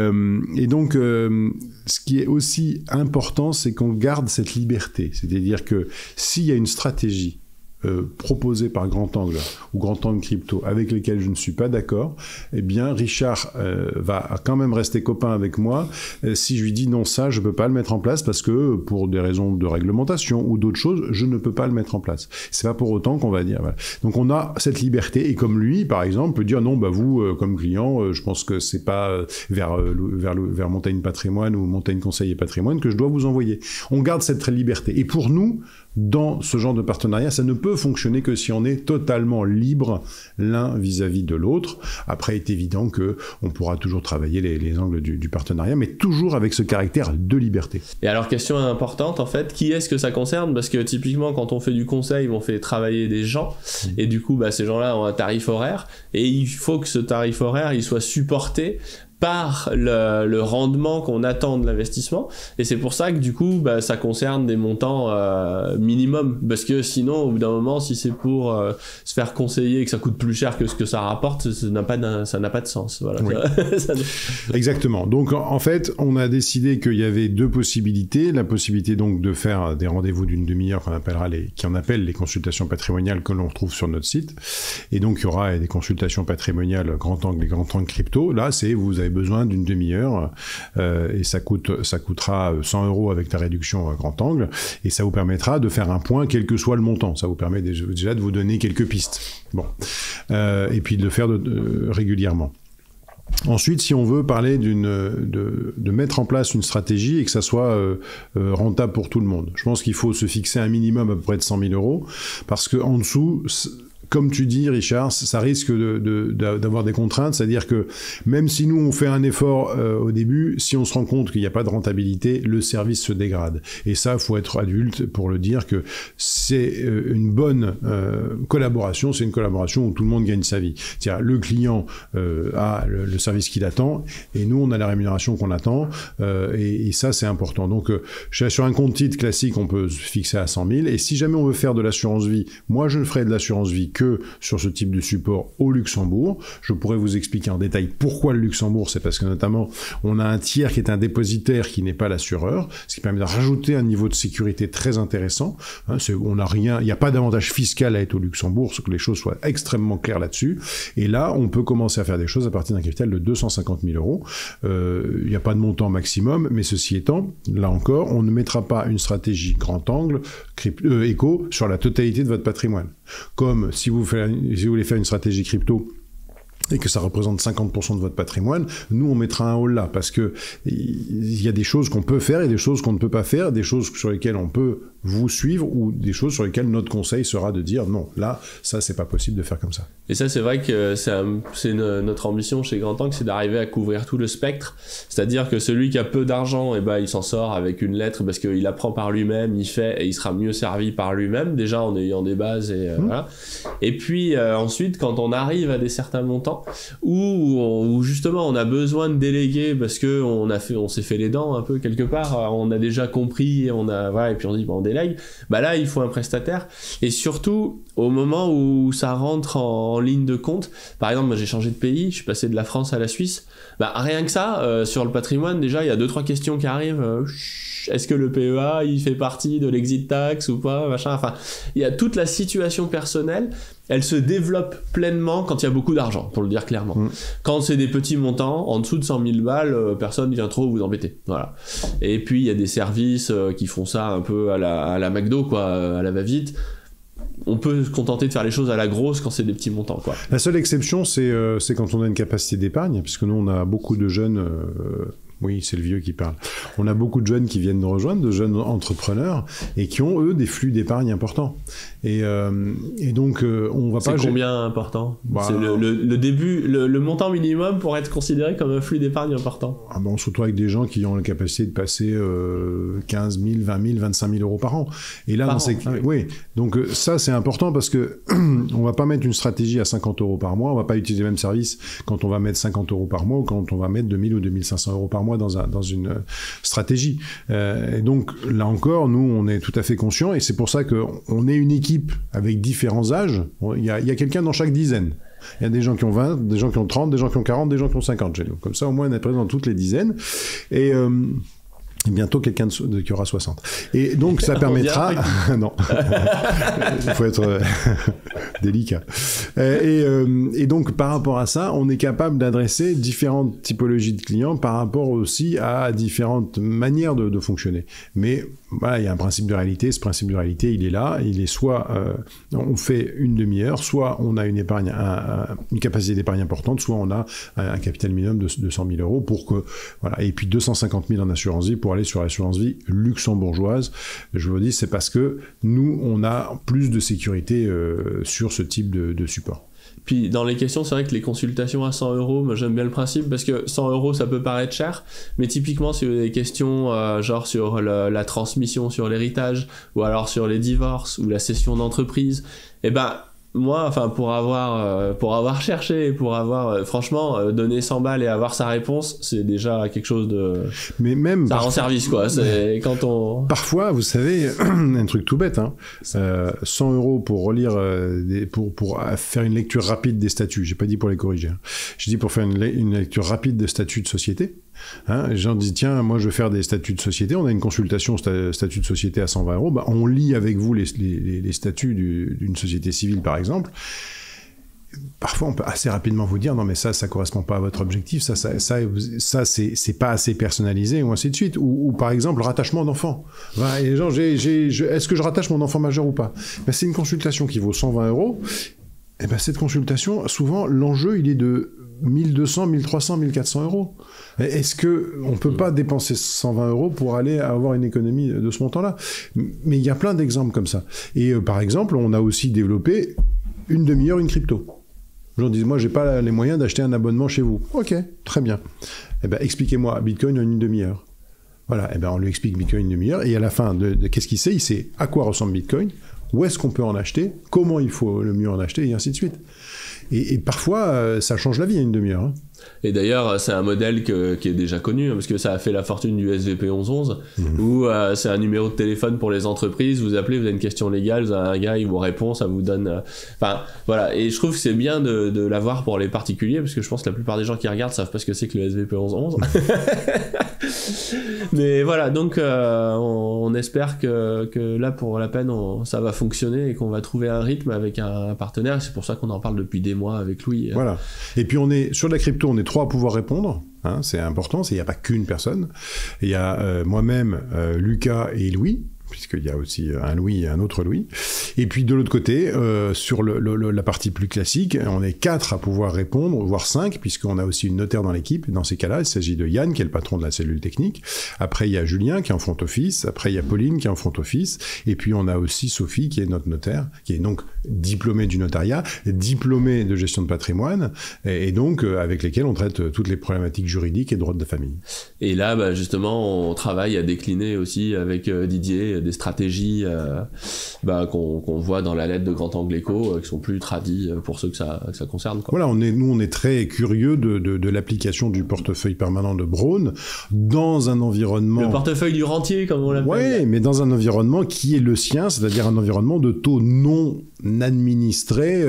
donc, ce qui est aussi important, c'est qu'on garde cette liberté. C'est-à-dire que s'il y a une stratégie proposés par Grand Angle ou Grand Angle Crypto avec lesquels je ne suis pas d'accord, eh bien Richard va quand même rester copain avec moi si je lui dis non, ça je peux pas le mettre en place parce que pour des raisons de réglementation ou d'autres choses, je ne peux pas le mettre en place. C'est pas pour autant qu'on va dire voilà. Donc on a cette liberté, et comme lui par exemple peut dire non, vous comme client, je pense que c'est pas vers Montaigne Patrimoine ou Montaigne Conseil et Patrimoine que je dois vous envoyer. On garde cette liberté, et pour nous, dans ce genre de partenariat, ça ne peut fonctionner que si on est totalement libre l'un vis-à-vis de l'autre. Après, il est évident qu'on pourra toujours travailler les angles du partenariat, mais toujours avec ce caractère de liberté. Et alors, question importante, en fait, qui est-ce que ça concerne? Parce que typiquement, quand on fait du conseil, on fait travailler des gens, et du coup, ces gens-là ont un tarif horaire, et il faut que ce tarif horaire, il soit supporté par le rendement qu'on attend de l'investissement, et c'est pour ça que du coup ça concerne des montants minimum, parce que sinon au bout d'un moment, si c'est pour se faire conseiller et que ça coûte plus cher que ce que ça rapporte, ça n'a pas de sens, voilà. Oui. Exactement. Donc en fait on a décidé qu'il y avait deux possibilités, la possibilité donc de faire des rendez-vous d'une demi-heure qu'on appelle les consultations patrimoniales que l'on retrouve sur notre site, et donc il y aura des consultations patrimoniales Grand Angle et Grand Angle Crypto. Là vous avez besoin d'une demi-heure et ça coûtera 100 € avec ta réduction Grand Angle, et ça vous permettra de faire un point quel que soit le montant. Ça vous permet déjà de vous donner quelques pistes. Bon, et puis de le faire régulièrement. Ensuite, si on veut parler de mettre en place une stratégie et que ça soit rentable pour tout le monde, je pense qu'il faut se fixer un minimum à peu près de 100 000 €, parce qu'en dessous, comme tu dis, Richard, ça risque d'avoir des contraintes, c'est-à-dire que même si nous on fait un effort au début, si on se rend compte qu'il n'y a pas de rentabilité, le service se dégrade. Et ça, faut être adulte pour le dire que c'est une bonne collaboration, c'est une collaboration où tout le monde gagne sa vie. C'est-à-dire le client a le service qu'il attend et nous on a la rémunération qu'on attend et ça c'est important. Donc sur un compte titre classique, on peut se fixer à 100 000 et si jamais on veut faire de l'assurance vie, moi je ne ferai de l'assurance vie que sur ce type de support au Luxembourg. Je pourrais vous expliquer en détail pourquoi le Luxembourg, c'est parce que notamment on a un tiers qui est un dépositaire qui n'est pas l'assureur, ce qui permet de rajouter un niveau de sécurité très intéressant. Hein, on n'a rien, il n'y a pas d'avantage fiscal à être au Luxembourg, que les choses soient extrêmement claires là-dessus. Et là, on peut commencer à faire des choses à partir d'un capital de 250 000 euros. Il n'y a pas de montant maximum, mais ceci étant, là encore, on ne mettra pas une stratégie grand angle éco sur la totalité de votre patrimoine. Comme si vous voulez faire une stratégie crypto et que ça représente 50% de votre patrimoine, nous on mettra un haul là, parce que il y a des choses qu'on peut faire et des choses qu'on ne peut pas faire, des choses sur lesquelles on peut vous suivre ou des choses sur lesquelles notre conseil sera de dire non, là, ça c'est pas possible de faire comme ça. Et ça c'est vrai que c'est notre ambition chez Grand Angle, c'est d'arriver à couvrir tout le spectre, c'est-à-dire que celui qui a peu d'argent, eh ben, il s'en sort avec une lettre parce qu'il apprend par lui-même, il fait et il sera mieux servi par lui-même, déjà en ayant des bases et voilà. Et puis ensuite, quand on arrive à des certains montants, où justement on a besoin de déléguer parce que on s'est fait les dents un peu quelque part, on a déjà compris, et puis on dit bon, on délègue, bah là il faut un prestataire. Et surtout au moment où ça rentre en ligne de compte, par exemple moi j'ai changé de pays, je suis passé de la France à la Suisse, bah rien que ça, sur le patrimoine déjà il y a 2-3 questions qui arrivent. Est-ce que le PEA il fait partie de l'exit tax ou pas, machin, enfin il y a toute la situation personnelle, elle se développe pleinement quand il y a beaucoup d'argent, pour le dire clairement. Quand c'est des petits montants, en dessous de 100 000 balles, personne ne vient trop vous embêter. Voilà. Et puis il y a des services qui font ça un peu à la McDo, quoi, à la va-vite. On peut se contenter de faire les choses à la grosse quand c'est des petits montants, quoi. La seule exception, c'est quand on a une capacité d'épargne, puisque nous on a beaucoup de jeunes... Oui, c'est le vieux qui parle. On a beaucoup de jeunes qui viennent nous rejoindre, de jeunes entrepreneurs, et qui ont, eux, des flux d'épargne importants. Et donc, on va pas... C'est combien important ? C'est le début, le montant minimum pour être considéré comme un flux d'épargne important. Ah ben, on se retrouve avec des gens qui ont la capacité de passer 15 000, 20 000, 25 000 euros par an. Et là, oui. Donc ça, c'est important parce que on va pas mettre une stratégie à 50 euros par mois, on va pas utiliser le même service quand on va mettre 50 euros par mois ou quand on va mettre 2 000 ou 2 500 euros par mois dans une stratégie. Et donc, là encore, nous, on est tout à fait conscients et c'est pour ça qu'on est une équipe avec différents âges. Il y a quelqu'un dans chaque dizaine. Il y a des gens qui ont 20, des gens qui ont 30, des gens qui ont 40, des gens qui ont 50 chez nous. Comme ça, au moins, on est présent dans toutes les dizaines. Et bientôt quelqu'un qui aura 60. Et donc ça permettra... non, il faut être délicat. Et donc par rapport à ça, on est capable d'adresser différentes typologies de clients par rapport aussi à différentes manières de fonctionner. Mais voilà, il y a un principe de réalité. Ce principe de réalité, il est là. Il est soit on fait une demi-heure, soit on a une épargne, une capacité d'épargne importante, soit on a un capital minimum de 100 000 euros pour que... Voilà. Et puis 250 000 en assurance vie pour aller sur l'assurance vie luxembourgeoise. Je vous le dis, c'est parce que nous, on a plus de sécurité sur ce type de support. Puis dans les questions, c'est vrai que les consultations à 100 euros, moi j'aime bien le principe parce que 100 euros ça peut paraître cher, mais typiquement si vous avez des questions genre sur la transmission, sur l'héritage, ou alors sur les divorces, ou la cession d'entreprise, et ben moi, enfin, pour avoir cherché, pour avoir, franchement, donné 100 balles et avoir sa réponse, c'est déjà quelque chose de... Mais même... Ça rend service, quoi. C'est quand on... Parfois, vous savez, un truc tout bête, hein, 100 euros pour relire, pour faire une lecture rapide des statuts. J'ai pas dit pour les corriger. Hein. J'ai dit pour faire une lecture rapide des statuts de société. Hein, les gens disent tiens, moi je veux faire des statuts de société, on a une consultation statut de société à 120 euros, bah, on lit avec vous les statuts d'une société civile par exemple. Parfois on peut assez rapidement vous dire non mais ça correspond pas à votre objectif, ça c'est pas assez personnalisé ou ainsi de suite, ou par exemple le rattachement d'enfant. Et les gens, est-ce que je rattache mon enfant majeur ou pas? Ben, c'est une consultation qui vaut 120 euros. Et ben cette consultation, souvent l'enjeu il est de 1200, 1300, 1400 euros. Est-ce qu'on ne peut pas dépenser 120 euros pour aller avoir une économie de ce montant-là? Mais il y a plein d'exemples comme ça. Et par exemple, on a aussi développé une demi-heure, une crypto. Les gens disent, moi, j'ai pas les moyens d'acheter un abonnement chez vous. Ok, très bien. Eh ben, expliquez-moi Bitcoin en une demi-heure. Voilà, eh ben, on lui explique Bitcoin une demi-heure, et à la fin, qu'est-ce qu'il sait? Il sait à quoi ressemble Bitcoin, où est-ce qu'on peut en acheter, comment il faut le mieux en acheter, et ainsi de suite. Et parfois, ça change la vie à une demi-heure. Hein. Et d'ailleurs, c'est un modèle qui est déjà connu, parce que ça a fait la fortune du SVP 1111, où c'est un numéro de téléphone pour les entreprises, vous appelez, vous avez une question légale, vous avez un gars, il vous répond, ça vous donne... Enfin, voilà, et je trouve que c'est bien de l'avoir pour les particuliers, parce que je pense que la plupart des gens qui regardent savent pas ce que c'est que le SVP 1111. Mais voilà, donc on espère que là, pour la peine, ça va fonctionner et qu'on va trouver un rythme avec un partenaire, c'est pour ça qu'on en parle depuis des mois avec Louis. Voilà, et puis sur la crypto, on est 3 à pouvoir répondre, hein, c'est important, il n'y a pas qu'une personne. Il y a moi-même, Lucas et Louis, puisqu'il y a aussi un Louis et un autre Louis. Et puis de l'autre côté, sur la partie plus classique, on est 4 à pouvoir répondre, voire 5, puisqu'on a aussi une notaire dans l'équipe. Dans ces cas-là, il s'agit de Yann, qui est le patron de la cellule technique. Après, il y a Julien, qui est en front office. Après, il y a Pauline, qui est en front office. Et puis, on a aussi Sophie, qui est notre notaire, qui est donc diplômée du notariat, diplômée de gestion de patrimoine, et donc avec lesquels on traite toutes les problématiques juridiques et droits de la famille. Et là, justement, on travaille à décliner aussi avec Didier des stratégies qu'on voit dans la lettre de Grand Angle Éco, qui sont plus tradies pour ceux que ça concerne. Quoi. Voilà, on est très curieux de l'application du portefeuille permanent de Braun dans un environnement... Le portefeuille du rentier, comme on l'appelle. Oui, mais dans un environnement qui est le sien, c'est-à-dire un environnement de taux non administré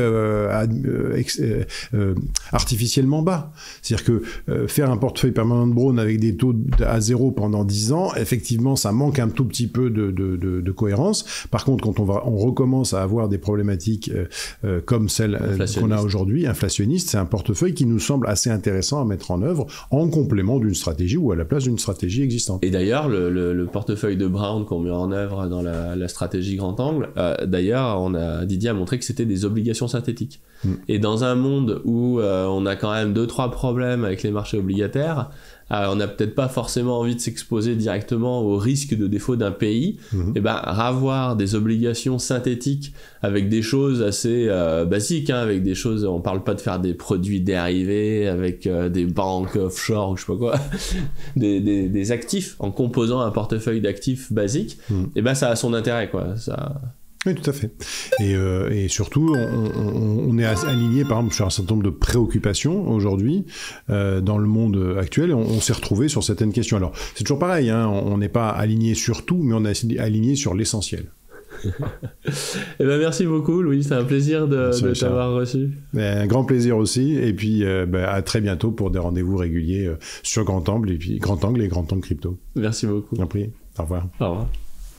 artificiellement bas. C'est-à-dire que faire un portefeuille permanent de Braun avec des taux à 0 pendant 10 ans, effectivement, ça manque un tout petit peu de cohérence. Par contre, quand on recommence à avoir des problématiques comme celles qu'on a aujourd'hui, inflationnistes, c'est un portefeuille qui nous semble assez intéressant à mettre en œuvre en complément d'une stratégie ou à la place d'une stratégie existante. Et d'ailleurs, le portefeuille de Brown qu'on met en œuvre dans la stratégie Grand Angle, d'ailleurs, Didier a montré que c'était des obligations synthétiques. Et dans un monde où on a quand même 2-3 problèmes avec les marchés obligataires, on n'a peut-être pas forcément envie de s'exposer directement au risque de défaut d'un pays, et avoir des obligations synthétiques avec des choses assez basiques, hein, avec des choses, on parle pas de faire des produits dérivés avec des banques offshore ou je sais pas quoi, des actifs en composant un portefeuille d'actifs basiques, et ça a son intérêt, quoi. Oui, tout à fait. Et surtout, on est aligné, par exemple, sur un certain nombre de préoccupations aujourd'hui dans le monde actuel. Et on s'est retrouvé sur certaines questions. Alors, c'est toujours pareil, hein, on n'est pas aligné sur tout, mais on est aligné sur l'essentiel. Merci beaucoup, Louis. C'est un plaisir de t'avoir reçu. Un grand plaisir aussi. Et puis, à très bientôt pour des rendez-vous réguliers sur Grand Angle et Grand Angle Crypto. Merci beaucoup. J'en prie. Au revoir. Au revoir.